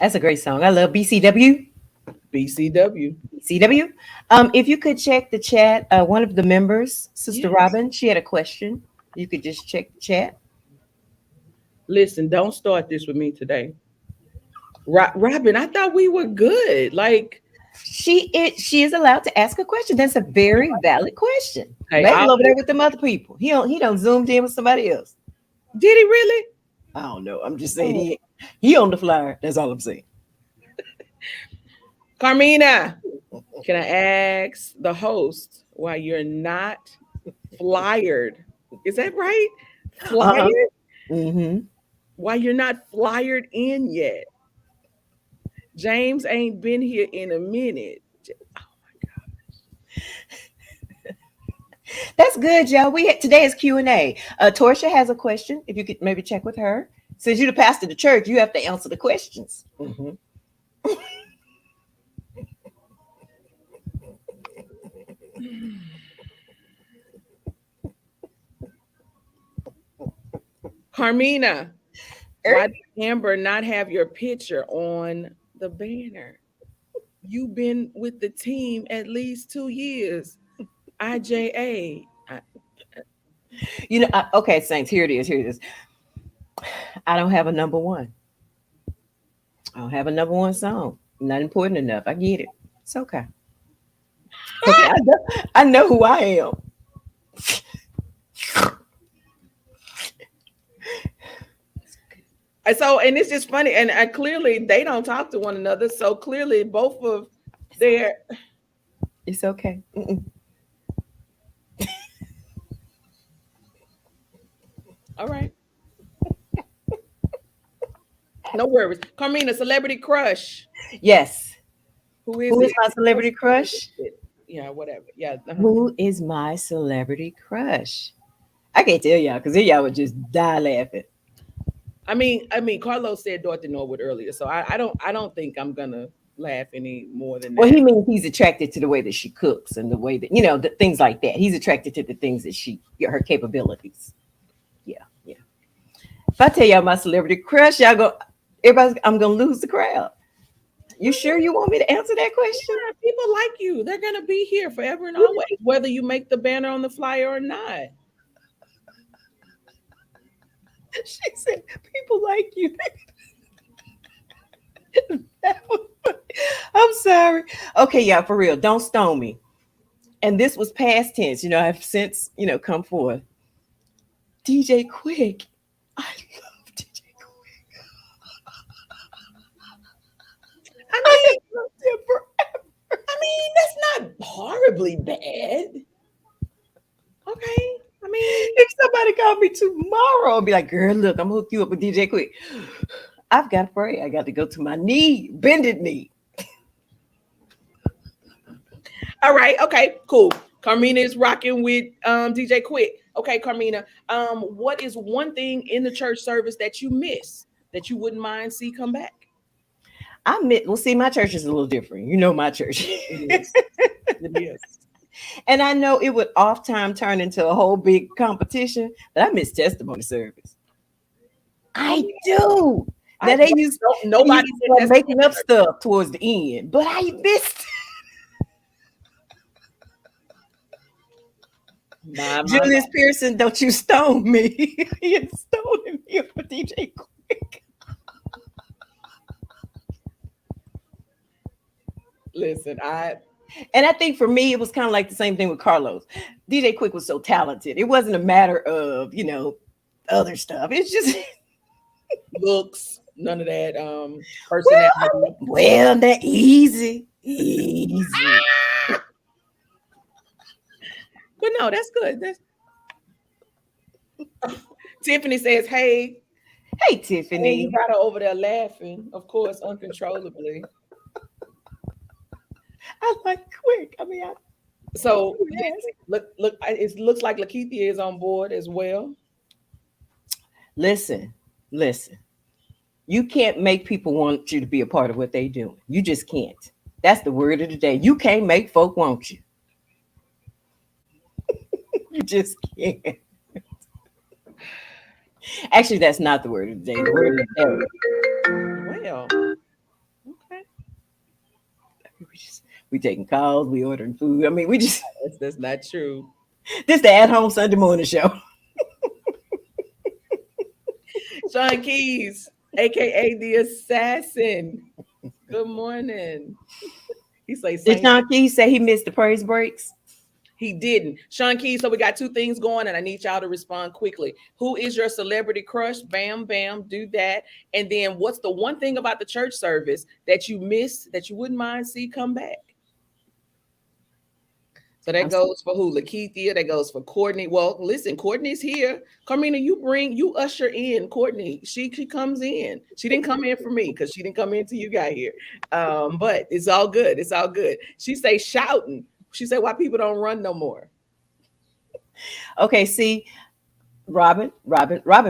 That's a great song. I love BCW. BCW. CW. If you could check the chat, one of the members, Sister Yes. Robin, she had a question. You could just check the chat. Listen, don't start this with me today. Robin, I thought we were good. Like, She is allowed to ask a question. That's a very valid question. hey, Mabel over there with them other people. He don't zoomed in with somebody else. Did he really? I don't know. I'm just saying Oh. he on the flyer. That's all I'm saying. Carmina, can I ask the host why you're not flyered? Is that right? Uh-huh. Flyered? Mm-hmm. Why you're not flyered in yet? James ain't been here in a minute. That's good, y'all. Today is Q&A. Torsia has a question. If you could maybe check with her. Since you're the pastor of the church, you have to answer the questions. Mm-hmm. Carmina, why did Amber not have your picture on the banner? You've been with the team at least 2 years. IJA. Okay, Saints, here it is. Here it is. I don't have a number one. I don't have a number one song. Not important enough. I get it. It's okay. It's okay. I know who I am. So, and it's just funny, and clearly they don't talk to one another. So clearly, both of their. It's okay. Mm-mm. All right, no worries. Carmina, celebrity crush. Yes. Who is Who is it? my celebrity crush? Yeah, whatever. Yeah. Who is my celebrity crush? I can't tell y'all because y'all would just die laughing. I mean, Carlos said Dorothy Norwood earlier, so I don't think I'm gonna laugh any more than Well, that. he means he's attracted to the way that she cooks and the way that the things like that. He's attracted to the things that her capabilities. Yeah, yeah. If I tell y'all my celebrity crush, I'm gonna lose the crowd. You sure you want me to answer that question? Yeah, people like you. They're gonna be here forever and always, whether you make the banner on the flyer or not. She said, "People like you." I'm sorry. Okay, y'all, for real. Don't stone me. And this was past tense. I've since come forth. DJ Quick. I love DJ Quick. I I mean, loved him forever. that's not horribly bad. Okay. I mean, If somebody called me tomorrow, I'll be like, "Girl, look, I'm gonna hook you up with DJ Quick." I've got to pray. I got to go to my knee, bended knee. all right. Okay. Cool. Carmina is rocking with DJ Quick. Okay, Carmina. What is one thing in the church service that you miss that you wouldn't mind see come back? Well, see, my church is a little different. You know my church. It is. It is. And I know it would oft time turn into a whole big competition, but I miss testimony service. I do. Now they used Nobody to did start making up testimony. stuff towards the end, but I missed. My. Julius Pearson, don't you stone me. He had stolen me for DJ Quick. Listen, And I think for me, it was kind of like the same thing with Carlos. DJ Quick was so talented. It wasn't a matter of, other stuff. It's just looks, none of that personality. well, that easy. Easy. But no, that's good. That's Tiffany says, hey, Hey, and Tiffany. you got her over there laughing, of course, uncontrollably. I like Quick. So look, it looks like Lakeithia is on board as well. Listen. You can't make people want you to be a part of what they do. You just can't. That's the word of the day. You can't make folk want you. You just can't. Actually, that's not the word of the day. The word of the day. Well, okay. We taking calls. We ordering food. That's not true. This the at-home Sunday morning show. Sean Keys, aka the assassin. Good morning. He say Did Sean Keys say he missed the praise breaks? He didn't. Sean Keys, so we got two things going, and I need y'all to respond quickly. Who is your celebrity crush? Bam, bam, do that. And then what's the one thing about the church service that you miss that you wouldn't mind see come back? So that goes for who? Lakeithia. That goes for Courtney. Well, listen, Courtney's here. Carmina, you usher in Courtney. She comes in. She didn't come in for me because she didn't come in till you got here. But it's all good. It's all good. She say shouting. She said, why people don't run no more. Okay, see, Robin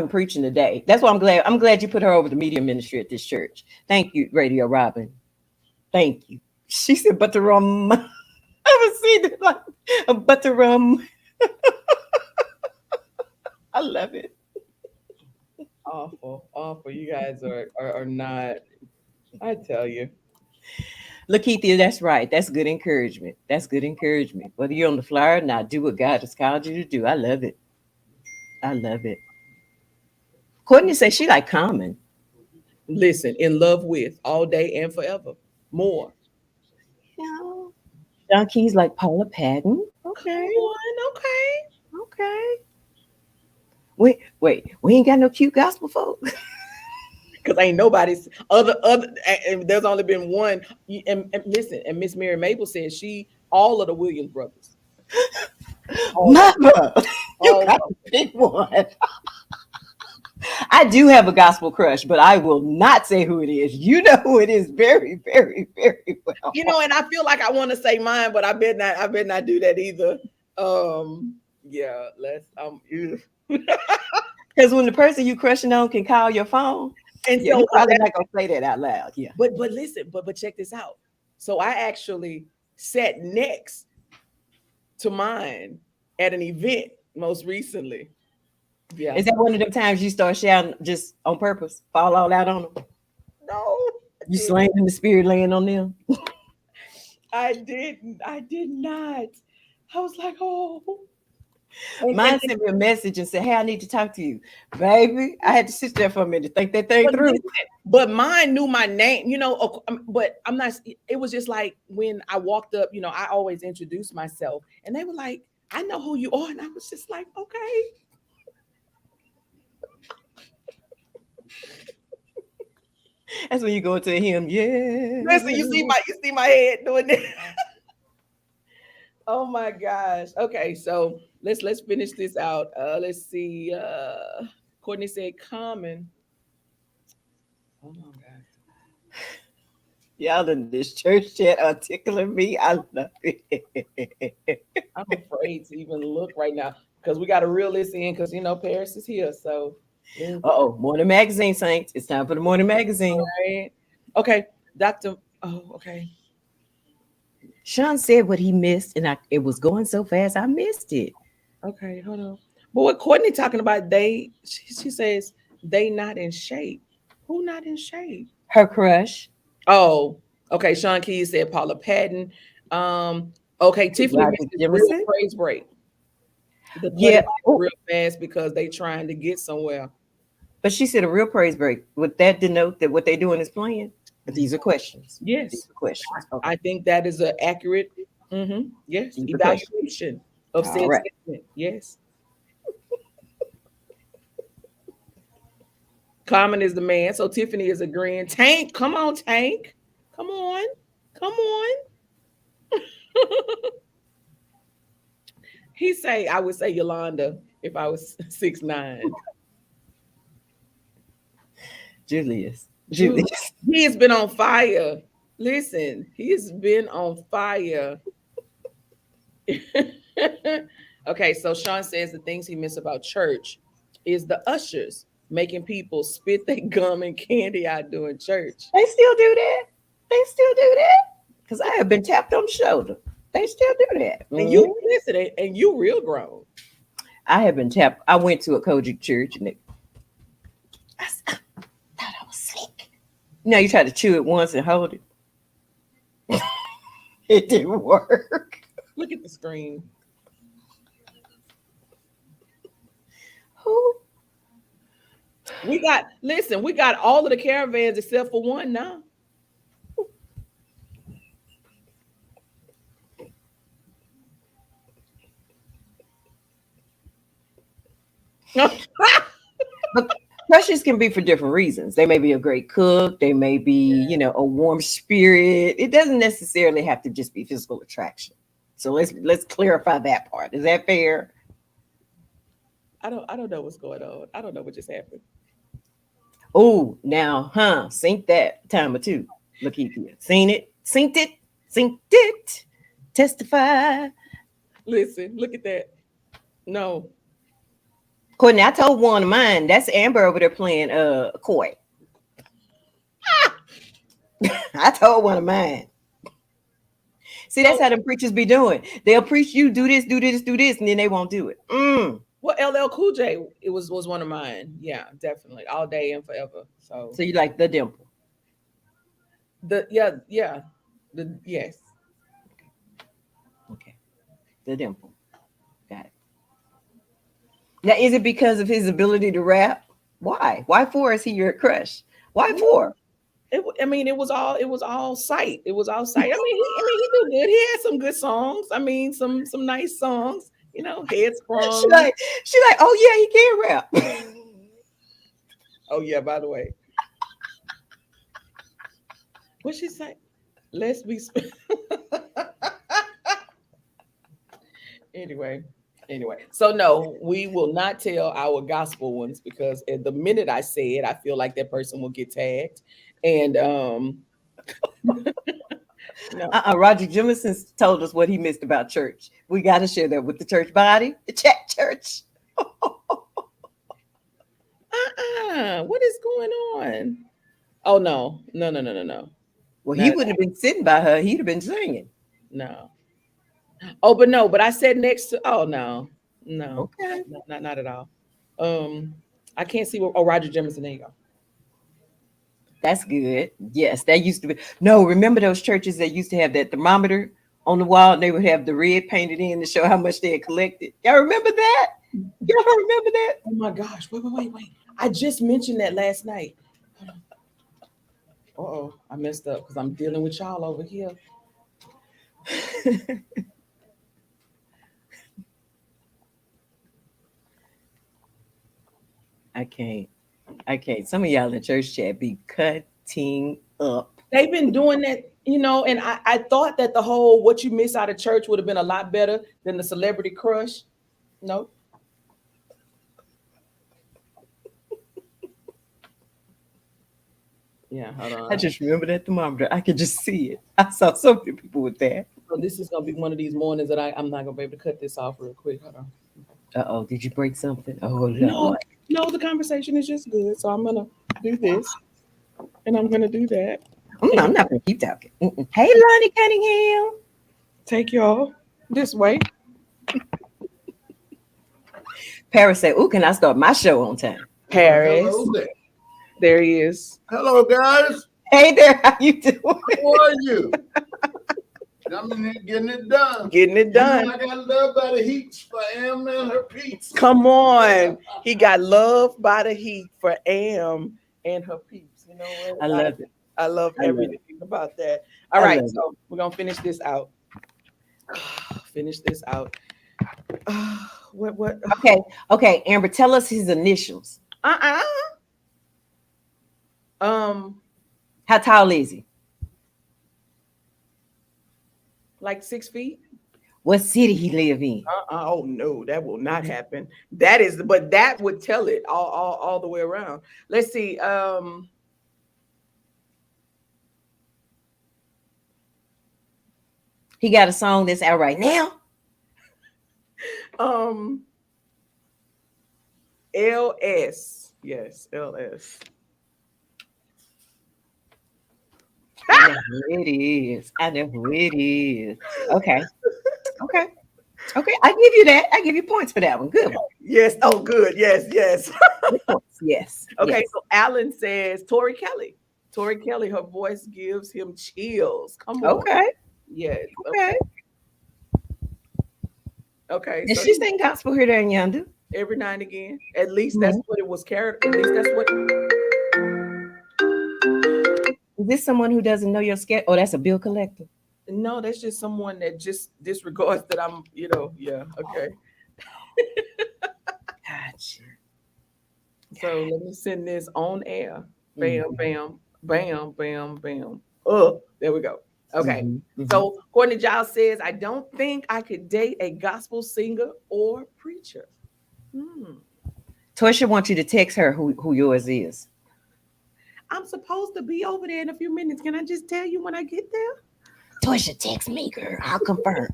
preaching today. That's why I'm glad you put her over the media ministry at this church. Thank you, Radio Robin. Thank you. She said, but the rum. I haven't seen it like, but the rum. I love it. Awful. You guys are not. I tell you. Lakeithia, that's right. That's good encouragement. Whether you're on the flyer or not, do what God has called you to do. I love it. Courtney says she like Common. Listen, in love with all day and forever. More. Yeah. John Keys like Paula Patton. Okay. Wait. We ain't got no cute gospel folk. Because ain't nobody's other and there's only been one. And listen, and Miss Mary Mabel said all of the Williams brothers. Mama, you got to pick one. I do have a gospel crush, but I will not say who it is. You know who it is very, very, very well. And I feel like I want to say mine, but I bet not do that either. Yeah, let's because when the person you crushing on can call your phone, and so you're probably not gonna say that out loud. Yeah. But listen, but check this out. So I actually sat next to mine at an event most recently. Yeah. Is that one of them times you start shouting just on purpose, fall all out on them? No. You slain in the spirit laying on them? I did not. I was like, oh. Mine sent me a message and said, hey, I need to talk to you. Baby, I had to sit there for a minute to think that thing through. But mine knew my name, but I'm not, it was just like when I walked up, I always introduce myself and they were like, I know who you are. And I was just like, okay. That's when you go into him. Yeah. Listen, you see my head doing that. Oh my gosh. Okay, so let's finish this out. Let's see. Courtney said Common. Oh my God. Y'all in this church chat are tickling me. I love it. I'm afraid to even look right now because we got to reel this in because Paris is here. So morning magazine, Saints. It's time for the morning magazine. All right. Okay, Dr. Oh, okay. Sean said what he missed, and it was going so fast, I missed it. Okay, hold on. But what Courtney talking about, she says they not in shape. Who not in shape? Her crush. Oh, okay. Sean Keys said Paula Patton. Okay, Tiffany real praise break. Yeah, real fast because they trying to get somewhere. But she said a real praise break. Would that denote that what they're doing is playing? But these are questions. Yes, these are questions. Okay. I think that is an accurate. Yes, evaluation of said statement. Yes. Common is the man, so Tiffany is agreeing. Tank, come on, Tank. Come on. I would say Yolanda if I was 6'9". Julius. He has been on fire. Listen, he has been on fire. Okay, so Sean says the things he missed about church is the ushers making people spit their gum and candy out during church. They still do that? Because I have been tapped on the shoulder. They still do that. And you listen, and you real grown. I have been tapped. I went to a Kojic church and I thought I was sick. You try to chew it once and hold it. It didn't work. Look at the screen. Who? We got all of the caravans except for one now. But crushes can be for different reasons. They may be a great cook. They may be, a warm spirit. It doesn't necessarily have to just be physical attraction. So let's clarify that part. Is that fair? I don't know what's going on. I don't know what just happened. Oh, now, sync that time or two. Look here. Seen it, synced it. Testify. Listen, look at that. No. Courtney, I told one of mine. That's Amber over there playing coy. I told one of mine. See, that's how them preachers be doing. They'll preach you do this, and then they won't do it. Well, LL Cool J, it was one of mine. Yeah, definitely, all day and forever. So you like the dimple? Yes. Okay, the dimple. Got it. Now, is it because of his ability to rap? Why? Why for is he your crush? Why for? It was all sight. It was all sight. He do good. He had some good songs. Some nice songs. Headsprung. She like, oh yeah, he can rap. Oh yeah, by the way. What she say? Let's be Anyway. So no, we will not tell our gospel ones because at the minute I say it, I feel like that person will get tagged. And no. Roger Jemison told us what he missed about church. We got to share that with the church body, the chat church. What is going on? Oh no. Well, he wouldn't have been sitting by her. He'd have been singing. No. Oh, but I said next to. Oh no. Okay. Not at all. I can't see what. Oh, Roger Jemison. There you go. That's good. Yes, that used to be. No, remember those churches that used to have that thermometer on the wall, and they would have the red painted in to show how much they had collected. Y'all remember that? Y'all remember that? Oh my gosh! Wait! I just mentioned that last night. Uh-oh, I messed up because I'm dealing with y'all over here. I can't. Some of y'all in church chat be cutting up. They've been doing that, and I thought that the whole what you miss out of church would have been a lot better than the celebrity crush. Nope. Yeah, hold on. I just remember that thermometer. I could just see it. I saw so many people with that. So this is gonna be one of these mornings that I'm not gonna be able to cut this off real quick. Hold on. Uh-oh, did you break something? Oh no. No, the conversation is just good. So I'm gonna do this. And I'm gonna do that. I'm not gonna keep talking. Hey, Lonnie Cunningham. Take y'all this way. Paris said, "Ooh, can I start my show on time?" Paris. There he is. Hello, guys. Hey there, how you doing? How are you? I'm in here getting it done. I got love by the heats for Am and her peeps. Come on. He got love by the heat for Am and her peeps. You know what? I love it. I love everything about that. All right, so we're gonna finish this out. What? Okay, Amber, tell us his initials. How tall is he? Like 6 feet. What city he live in? Oh no, that will not happen. But that would tell it all the way around. Let's see. He got a song that's out right now. LS. Yes, LS. I know who it is. Okay. I give you that. I give you points for that one. Good one. Yes. Oh, good. Yes. Yes. Okay. So Alan says Tori Kelly. Her voice gives him chills. Come on. Okay. Yes. Okay. Did she sing gospel here, there, and yonder? Every now and again. At least that's what it was. At least that's what. Is this someone who doesn't know your schedule? Oh, that's a bill collector. No, that's just someone that just disregards that I'm, yeah, okay. Gotcha. So let me send this on air. Bam, Mhm. bam, bam, bam, bam. Oh, there we go. Okay. Mhm. Mhm. So Courtney Giles says, I don't think I could date a gospel singer or preacher. Torsha wants you to text her who yours is. I'm supposed to be over there in a few minutes. Can I just tell you when I get there? Torsha, text me, girl. I'll confirm.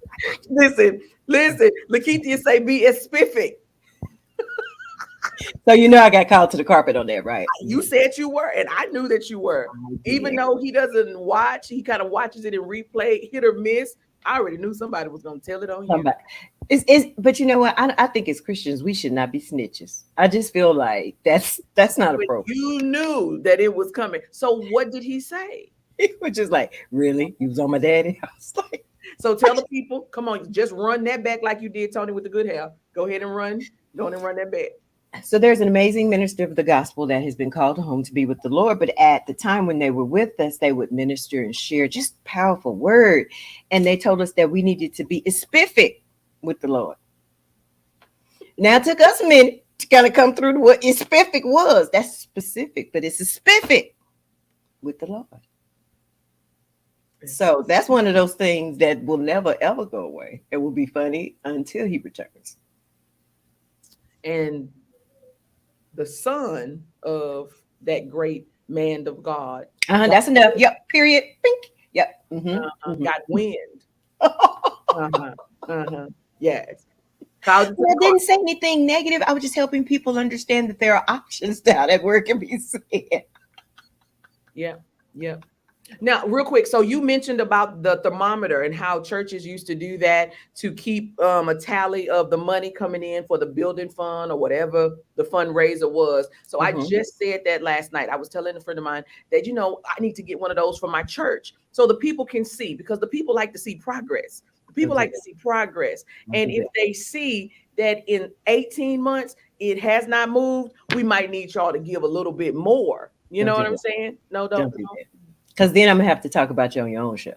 Listen. Lakeithia say be as spiffy. So you know I got called to the carpet on that, right? You said you were, and I knew that you were. Even though he doesn't watch, he kind of watches it in replay, hit or miss. I already knew somebody was going to tell it on you. But you know what? I think as Christians we should not be snitches. I just feel like that's not appropriate. You knew that it was coming. So what did he say? He was just like, really? You was on my daddy? I was like, so tell the people, come on, just run that back like you did, Tony, with the good hair. Go ahead and run. Go ahead and run that back. So there's an amazing minister of the gospel that has been called home to be with the Lord. But at the time when they were with us, they would minister and share just powerful word. And they told us that we needed to be specific with the Lord. Now it took us a minute to kind of come through to what specific was. That's specific, but it's specific with the Lord. So that's one of those things that will never, ever go away. It will be funny until he returns. And the son of that great man of God. That's enough. Yep. Period. Pink. Yep. Mm-hmm. Got wind. Yes. I didn't say anything negative. I was just helping people understand that there are options now that word can be said. Yeah. Now, real quick, so you mentioned about the thermometer and how churches used to do that to keep a tally of the money coming in for the building fund or whatever the fundraiser was. So I just said that last night. I was telling a friend of mine that, I need to get one of those for my church so the people can see, because the people like to see progress. People like to see progress. And if they see that in 18 months, it has not moved, we might need y'all to give a little bit more. You know what I'm saying? No, don't. Because then I'm going to have to talk about you on your own show.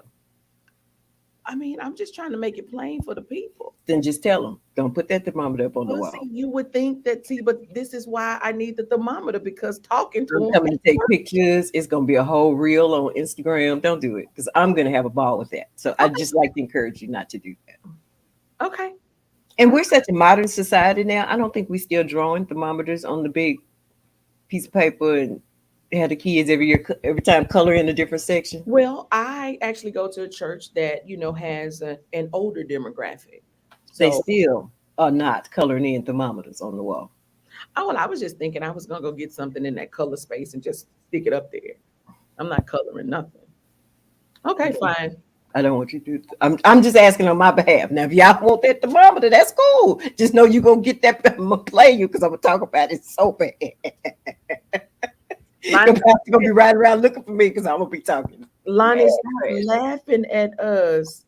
I mean, I'm just trying to make it plain for the people. Then just tell them. Don't put that thermometer up on the wall. See, you would think that, but this is why I need the thermometer, because talking to them. Coming to take pictures. It's going to be a whole reel on Instagram. Don't do it, because I'm going to have a ball with that. So I just like to encourage you not to do that. Okay. And we're such a modern society now. I don't think we still drawing thermometers on the big piece of paper and have the kids every time color in a different section. Well, I actually go to a church that has an older demographic. So they still are not coloring in thermometers on the wall. Oh, well, I was just thinking I was gonna go get something in that color space and just stick it up there. I'm not coloring nothing. Okay, fine. I don't want you to. I'm just asking on my behalf. Now, if y'all want that thermometer, that's cool. Just know you're gonna get that. I'm gonna play you because I'm gonna talk about it so bad. You're gonna be riding around looking for me because I'm gonna be talking. Lonnie's laughing at us.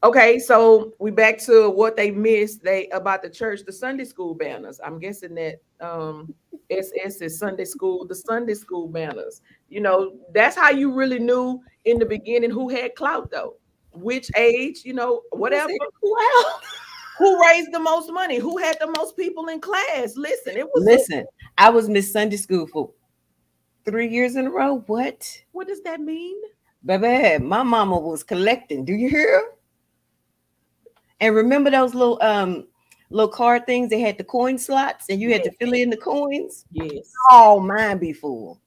Okay, so we back to what they missed about the church, the Sunday school banners. I'm guessing that SS is Sunday school, the Sunday school banners. That's how you really knew in the beginning who had clout, though. Which age, whatever. Wow. Who raised the most money? Who had the most people in class? Listen, I was Miss Sunday School for 3 years in a row. What does that mean? Baby, my mama was collecting. Do you hear? And remember those little card things? They had the coin slots and you had to fill in the coins? Yes. Oh, mine be full.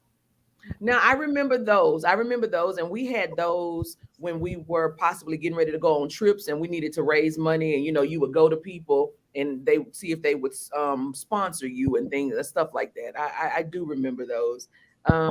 Now, I remember those, and we had those when we were possibly getting ready to go on trips and we needed to raise money, and you would go to people and they would see if they would sponsor you and things and stuff like that. I do remember those.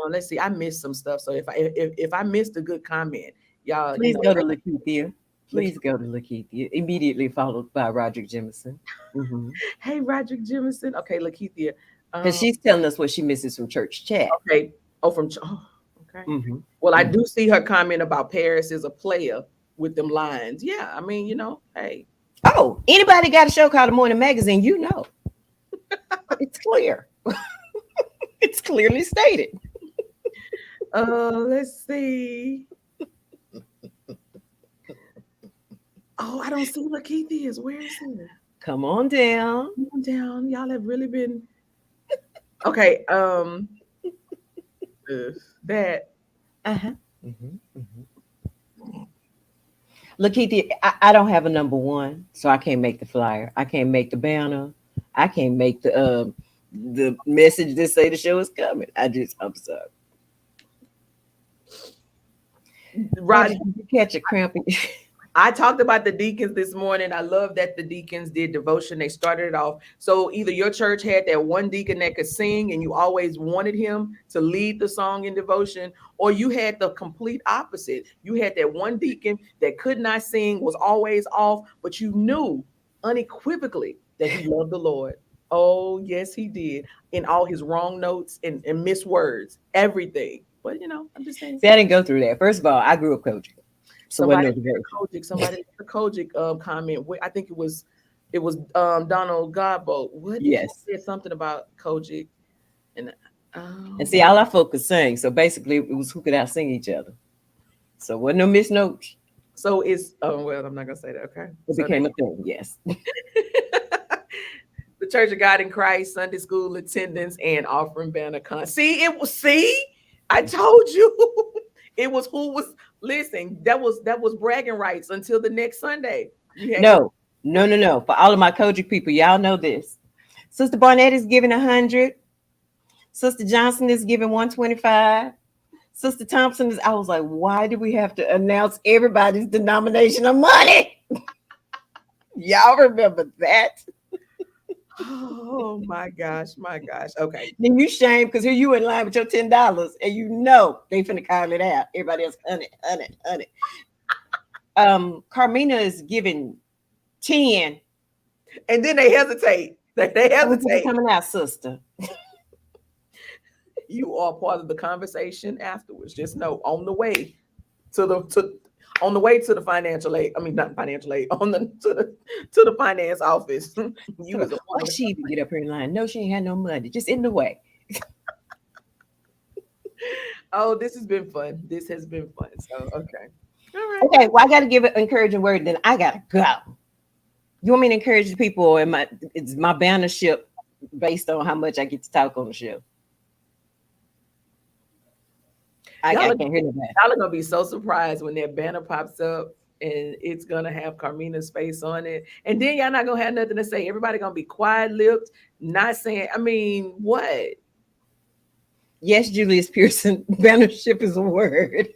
Let's see, I missed some stuff, so if I missed a good comment, y'all please go to Lakeithia. Please go to Lakeithia, immediately followed by Roderick Jemison. Mm-hmm. Hey, Roderick Jemison. Okay, Lakeithia. Because she's telling us what she misses from church chat. Okay. Okay. Mm-hmm. Well, I do see her comment about Paris is a player with them lines. Yeah, I mean, hey. Oh, anybody got a show called The Morning Magazine, it's clear. It's clearly stated. Let's see. Oh, I don't see Lakeithia's. Where is it? Come on down. Come on down. Y'all have really been Okay. That. Uh-huh. Look, Keith, I don't have a number one, so I can't make the flyer. I can't make the banner. I can't make the message that say the show is coming. I'm sorry. Roger, Did you catch a cramp? I talked about the deacons this morning. I love that the deacons did devotion. They started it off. So either your church had that one deacon that could sing and you always wanted him to lead the song in devotion, or you had the complete opposite. You had that one deacon that could not sing, was always off, but you knew unequivocally that he loved the Lord. Oh, yes, he did. In all his wrong notes and missed words, everything. But I'm just saying. See, I didn't go through that. First of all, I grew up coaching, so wasn't no devotion. Somebody the Kojic comment. I think it was Donald Godbolt. What Yes. said something about Kojic and see, all our folk could sing, so basically it was who could out sing each other. So wasn't no miss notes. so it's well, I'm not gonna say that. Okay, It became a thing. Yes. The Church of God in Christ, Sunday school attendance, and offering banner See, I told you it was who was listening. That was bragging rights until the next Sunday. No. For all of my coaching people, y'all know this. Sister Barnett is giving 100. Sister Johnson is giving 125. Sister Thompson is. I was like, why do we have to announce everybody's denomination of money? Y'all remember that? Oh my gosh. Okay. Then you shame because here you in line with your $10 and they finna call it out. Everybody else 100. Carmina is giving 10. And then they hesitate. They hesitate. Coming out, sister. You are part of the conversation afterwards. Just know on the way to the financial aid. I mean, not financial aid. To the finance office. Why she even get up here in line? No, she ain't had no money. Just in the way. Oh, this has been fun. So okay. All right. Okay. Well, I got to give an encouraging word. Then I gotta go. You want me to encourage the people, or it's my bannership based on how much I get to talk on the show? I can't hear that. Y'all are gonna be so surprised when that banner pops up and it's gonna have Carmina's face on it, and then y'all not gonna have nothing to say. Everybody gonna be quiet-lipped, not saying. I mean, what? Yes, Julius Pearson, bannership is a word.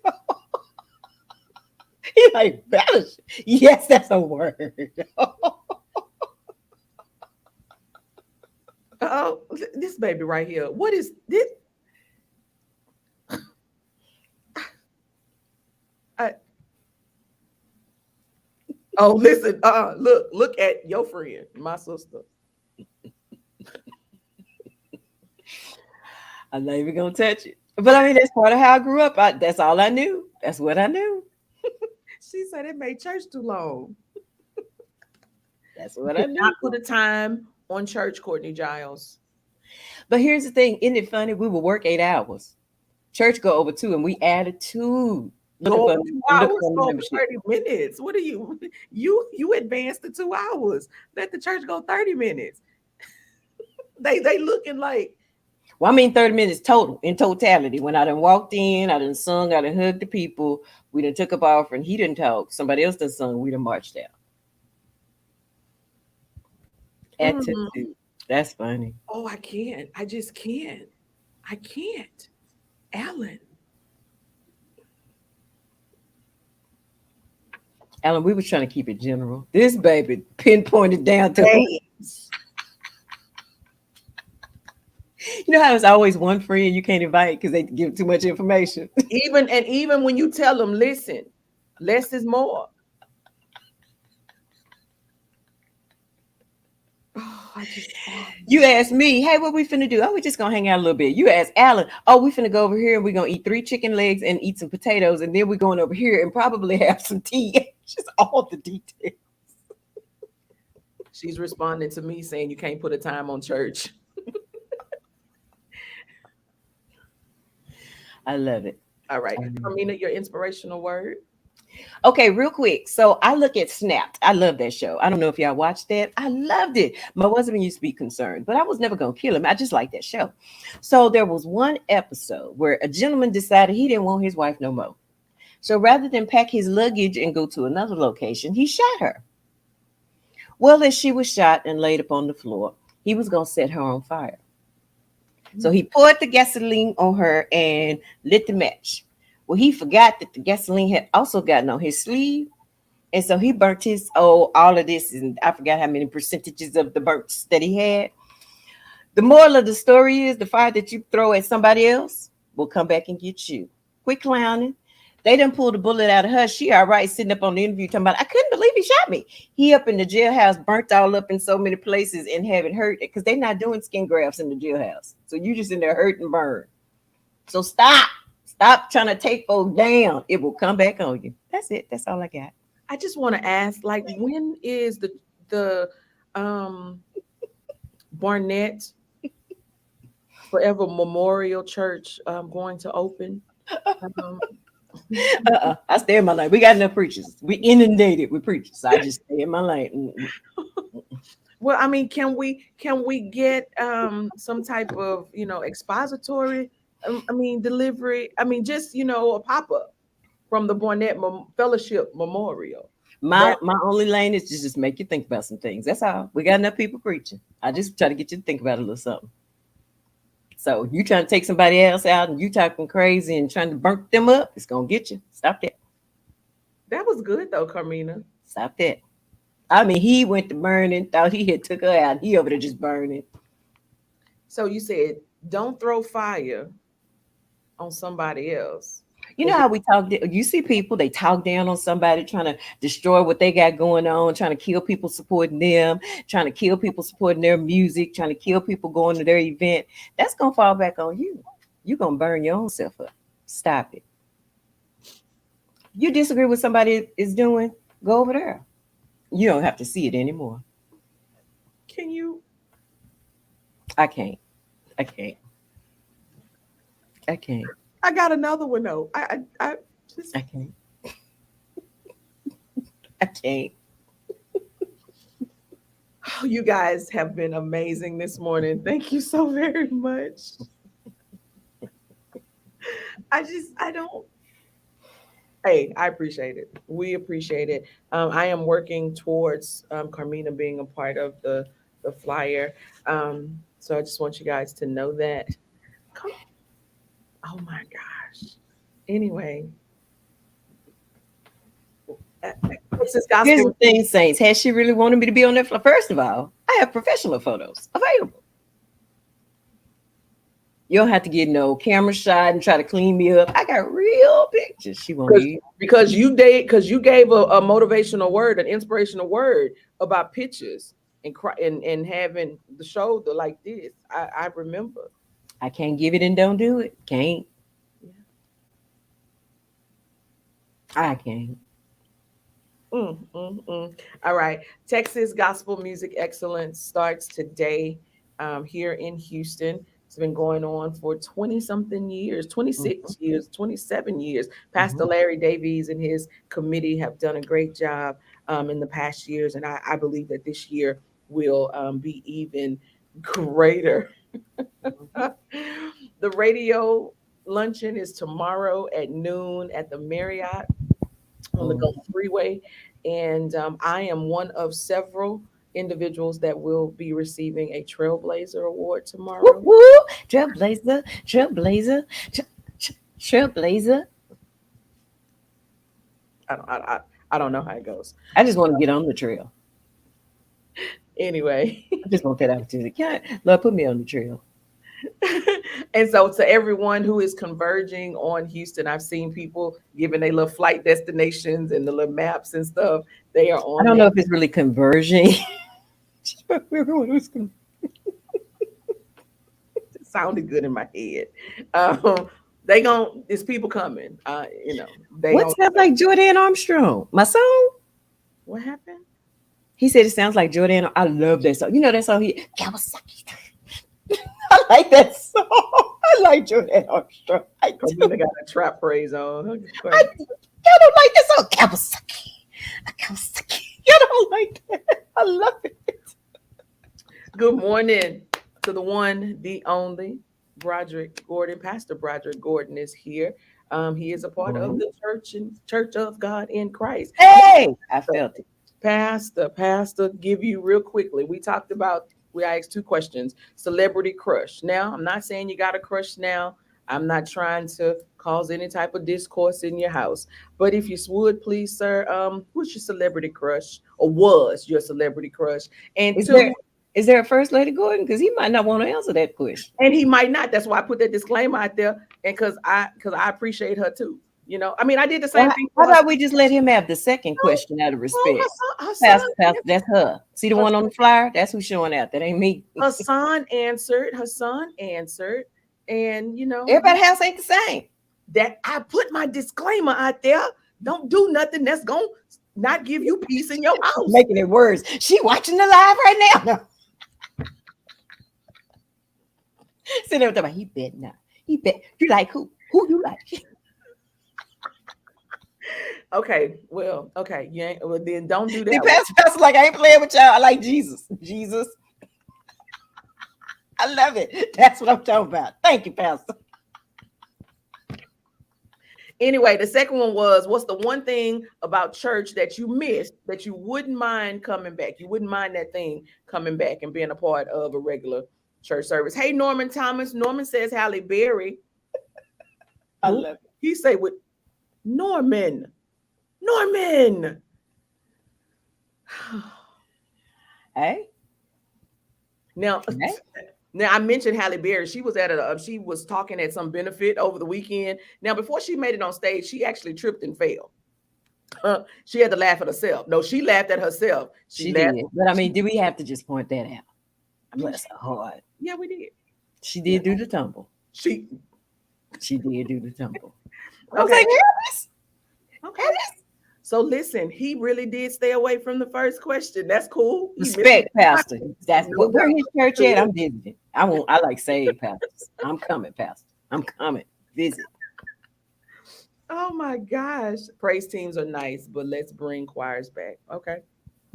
He's like, bannership. Yes, that's a word. Oh, this baby right here. What is this? Oh, listen. Look at your friend, my sister. I'm not even gonna touch it. But I mean, that's part of how I grew up. That's all I knew. That's what I knew. She said it made church too long. That's what I knew. Not put a time on church, Courtney Giles. But here's the thing, isn't it funny? We would work 8 hours. Church go over 2, and we added 2. Go 2 hours, 30 minutes. What are you? You advanced to 2 hours. Let the church go 30 minutes. They looking like. Well, I mean 30 minutes total, in totality. When I done walked in, I done sung, I done hugged the people, we done took up offering, he didn't talk, somebody else done sung, we done marched out. Attitude. That's funny. Oh, I can't. I just can't. I can't. Alan, we were trying to keep it general. This baby pinpointed down to You know how it's always one friend you can't invite because they give too much information. Even when you tell them, listen, less is more. Oh, you asked me, hey, what we finna do? Oh, we just gonna hang out a little bit. You asked Alan, oh, we finna go over here and we're gonna eat 3 chicken legs and eat some potatoes, and then we're going over here and probably have some tea. Just all the details. She's responding to me saying you can't put a time on church. I love it. All right. Carmina, your inspirational word? Okay, real quick. So I look at Snapped. I love that show. I don't know if y'all watched that. I loved it. My husband used to be concerned, but I was never going to kill him. I just like that show. So there was one episode where a gentleman decided he didn't want his wife no more. So rather than pack his luggage and go to another location, he shot her. Well, as she was shot and laid upon the floor, he was going to set her on fire. So he poured the gasoline on her and lit the match. Well, he forgot that the gasoline had also gotten on his sleeve. And so he burnt his, all of this. And I forgot how many percentages of the burns that he had. The moral of the story is the fire that you throw at somebody else will come back and get you. Quit clowning. They done pulled the bullet out of her. She all right sitting up on the interview talking about, I couldn't believe he shot me. He up in the jailhouse, burnt all up in so many places and haven't hurt it because they're not doing skin grafts in the jailhouse. So you just in there hurt and burn. So stop trying to take folks down. It will come back on you. That's it. That's all I got. I just want to ask, like, when is the Barnett Forever Memorial Church going to open? I stay in my lane. We got enough preachers. We inundated with preachers. So I just stay in my lane. Well, I mean, can we get some type of expository? Delivery. Just a pop-up from the Barnett Fellowship Memorial. My only lane is to just make you think about some things. That's all. We got enough people preaching. I just try to get you to think about a little something. So you trying to take somebody else out and you talking crazy and trying to burn them up, it's gonna get you. Stop that. That was good though, Carmina. Stop that. I mean, he went to burning, thought he had took her out. He over there just burning. So you said, don't throw fire on somebody else. You know how we talk, you see people, they talk down on somebody, trying to destroy what they got going on, trying to kill people supporting them, trying to kill people supporting their music, trying to kill people going to their event. That's going to fall back on you. You're going to burn your own self up. Stop it. You disagree with somebody is doing, go over there. You don't have to see it anymore. Can you? I can't. I got another one though. I can't. I can't. Oh, you guys have been amazing this morning. Thank you so very much. Hey, I appreciate it. We appreciate it. I am working towards Carmina being a part of the flyer. So I just want you guys to know that. Oh my gosh. Anyway. Here's the thing, Saints. Has she really wanted me to be on that? First of all, I have professional photos available. You don't have to get no camera shot and try to clean me up. I got real pictures. She won't because you gave a motivational word, an inspirational word about pictures and having the shoulder like this. I remember. I can't give it and don't do it. Can't. Yeah. I can't. All right. Texas Gospel Music Excellence starts today here in Houston. It's been going on for 20-something years, 26 years, 27 years. Pastor Larry Davies and his committee have done a great job in the past years. And I believe that this year will be even greater. The radio luncheon is tomorrow at noon at the Marriott on the Gulf Freeway. And I am one of several individuals that will be receiving a Trailblazer Award tomorrow. Woo, woo. Trailblazer. I don't know how it goes. I just want to get on the trail. Anyway. I just want that opportunity. Lord, put me on the trail. And so to everyone who is converging on Houston, I've seen people giving their little flight destinations and the little maps and stuff. They are on. I don't know if it's really converging. It sounded good in my head. There's people coming. What sounds like Jordan Armstrong? My song? What happened? He said it sounds like Jordan. I love that song. You know that song? Kawasaki. I like that song. I like your orchestra. Carmina got a trap praise on. Y'all don't like that song? Kawasaki. Y'all don't like that. I love it. Good morning to the one, the only Broderick Gordon. Pastor Broderick Gordon is here. He is a part of the Church of God in Christ. Hey, I felt it. Pastor, give you real quickly. I asked two questions. Celebrity crush. Now, I'm not saying you got a crush now. I'm not trying to cause any type of discourse in your house. But if you would, please, sir, who's your celebrity crush or was your celebrity crush? And is there a First Lady Gordon? Because he might not want to answer that question. And he might not. That's why I put that disclaimer out there. And because I appreciate her too. You know, I mean, I did the same thing. How about we just let him have the second question out of respect? Pastor, that's her. See the one on the flyer? That's who's showing out. That ain't me. Her son answered. And you know, everybody's house ain't the same. That I put my disclaimer out there. Don't do nothing that's gonna not give you peace in your house. Making it worse. She watching the live right now. No. Sit there talking about he bet not. He bet you like who? Who you like? Okay, well, okay, you ain't. Well, then don't do that. Pastor, like I ain't playing with y'all. I like Jesus. I love it. That's what I'm talking about. Thank you, Pastor. Anyway, the second one was, what's the one thing about church that you missed that you wouldn't mind coming back? You wouldn't mind that thing coming back and being a part of a regular church service. Hey, Norman Thomas. Norman says Halle Berry. I love it. He say with Norman. Hey. Now I mentioned Halle Berry. She was she was talking at some benefit over the weekend. Now, before she made it on stage, she actually tripped and fell. She had to laugh at herself. No, she laughed at herself. She did. But I mean, did we have to just point that out? Bless her heart. Yeah, we did. She did do the tumble. She did do the tumble. Okay. I was like, yes. Okay. So listen, he really did stay away from the first question. That's cool. Respect, Pastor. That's where his church at. I'm visiting. I like saved pastors. I'm coming, Pastor. I'm coming. Visit. Oh my gosh. Praise teams are nice, but let's bring choirs back. Okay.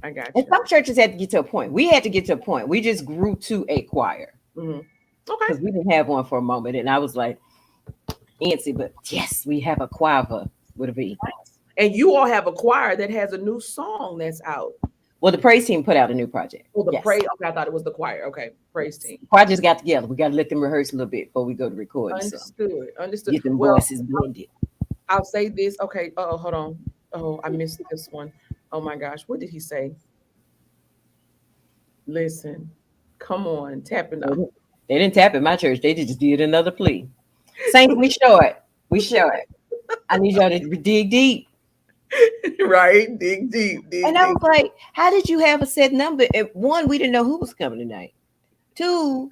I got you. And some churches had to get to a point. We had to get to a point. We just grew to a choir. Mm-hmm. Okay. Because we didn't have one for a moment. And I was like, antsy, but yes, we have a choir with a V. And you all have a choir that has a new song that's out. Well, the praise team put out a new project. Well, praise. Okay, I thought it was the choir. Okay, praise team. Choir just got together. We got to let them rehearse a little bit before we go to record. Understood. Get them voices blended. I'll say this. Okay. Oh, hold on. Oh, I missed this one. Oh my gosh, what did he say? Listen, come on, tapping up. They didn't tap in my church. They just did another plea. Saints, we short. I need y'all to dig deep. Right, dig deep. And I was like, how did you have a set number? And one, we didn't know who was coming tonight. Two,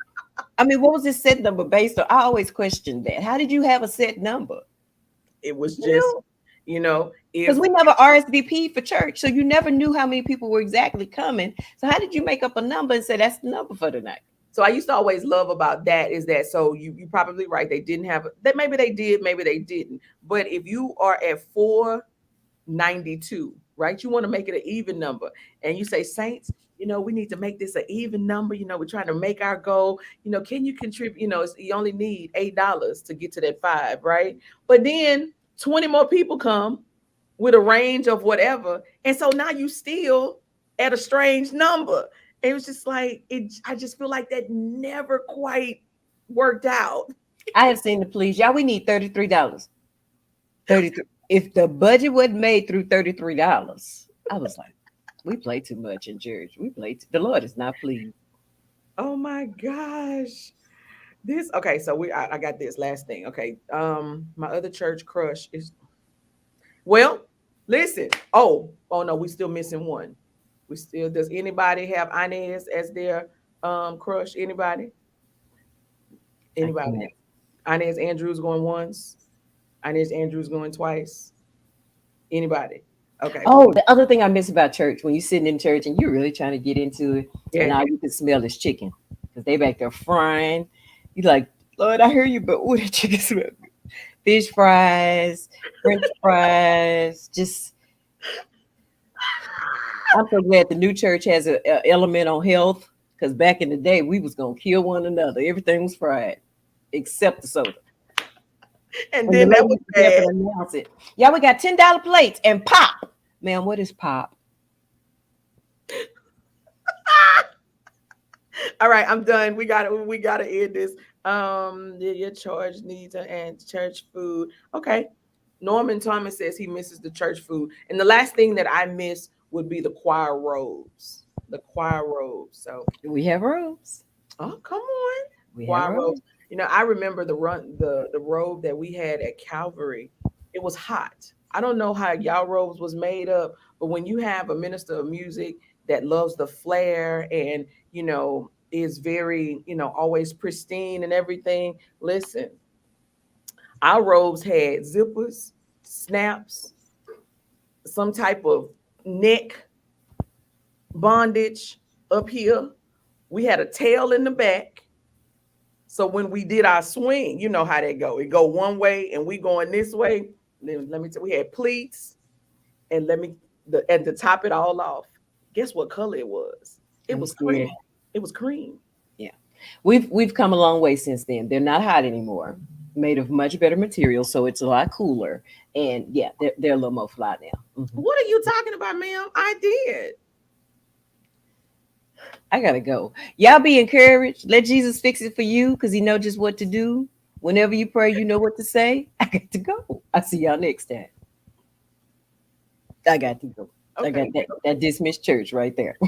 I mean, what was this set number based on? I always questioned that. How did you have a set number? It was just, because we never RSVP for church, so you never knew how many people were exactly coming. So how did you make up a number and say that's the number for tonight? So I used to always love about that is that, so you're probably right. They didn't have that. Maybe they did, maybe they didn't. But if you are at 492, right, you want to make it an even number. And you say, Saints, we need to make this an even number. We're trying to make our goal. Can you contribute? You only need $8 to get to that 5, right? But then 20 more people come with a range of whatever. And so now you still at a strange number. It was just like, I just feel like that never quite worked out. I have seen the pleas. Y'all, we need $33. 33. If the budget wasn't made through $33, I was like, we play too much in church. The Lord is not pleased. Oh my gosh. Okay, so I got this last thing. Okay. My other church crush is, well, listen. Oh no, we still missing one. Does anybody have Inez as their crush? Anybody? Inez Andrews going once. Inez Andrews going twice. Anybody? Okay. Oh, the other thing I miss about church, when you're sitting in church and you're really trying to get into it, and all you can smell is chicken because they back there frying. You like, Lord, I hear you, but ooh, that chicken smell good. Fish fries, French fries, just. I'm so glad the new church has an element on health, because back in the day, we was going to kill one another. Everything was fried, except the soda. And And then the that lady was used to get up bad. and announce it. Yeah, we got $10 plates and pop. Ma'am, what is pop? All right, I'm done. We gotta end this. Your charge needs and church food. Okay. Norman Thomas says he misses the church food. And the last thing that I miss would be the choir robes. The choir robes. So We have robes. oh, come on. We have Choir robes. robes. You know, I remember the robe that we had at Calvary. It was hot. I don't know how y'all robes was made up, but when you have a minister of music that loves the flair and is very, always pristine and everything. Listen, our robes had zippers, snaps, some type of neck bondage up here. We had a tail in the back. So when we did our swing, you know how that go. It go one way and we going this way. Then let me tell you, we had pleats and and to top it all off, guess what color it was? It was cream. It was cream. Yeah. We've come a long way since then. They're not hot anymore. Made of much better material, so it's a lot cooler. And yeah, they're a little more fly now. Mm-hmm. What are you talking about, ma'am? I did. I gotta go. Y'all be encouraged. Let Jesus fix it for you, because he knows just what to do. Whenever you pray, you know what to say. I got to go. I'll see y'all next time. I got to go. Okay. I got that dismissed church right there.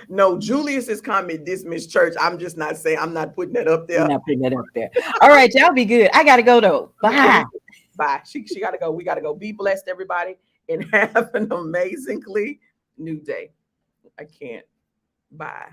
No, Julius's comment dismissed church. I'm just not saying, I'm not putting that up there. I'm not putting that up there. All right, y'all be good. I gotta go though. Bye. Bye. She gotta go. We gotta go. Be blessed, everybody, and have an amazingly new day. I can't. Bye.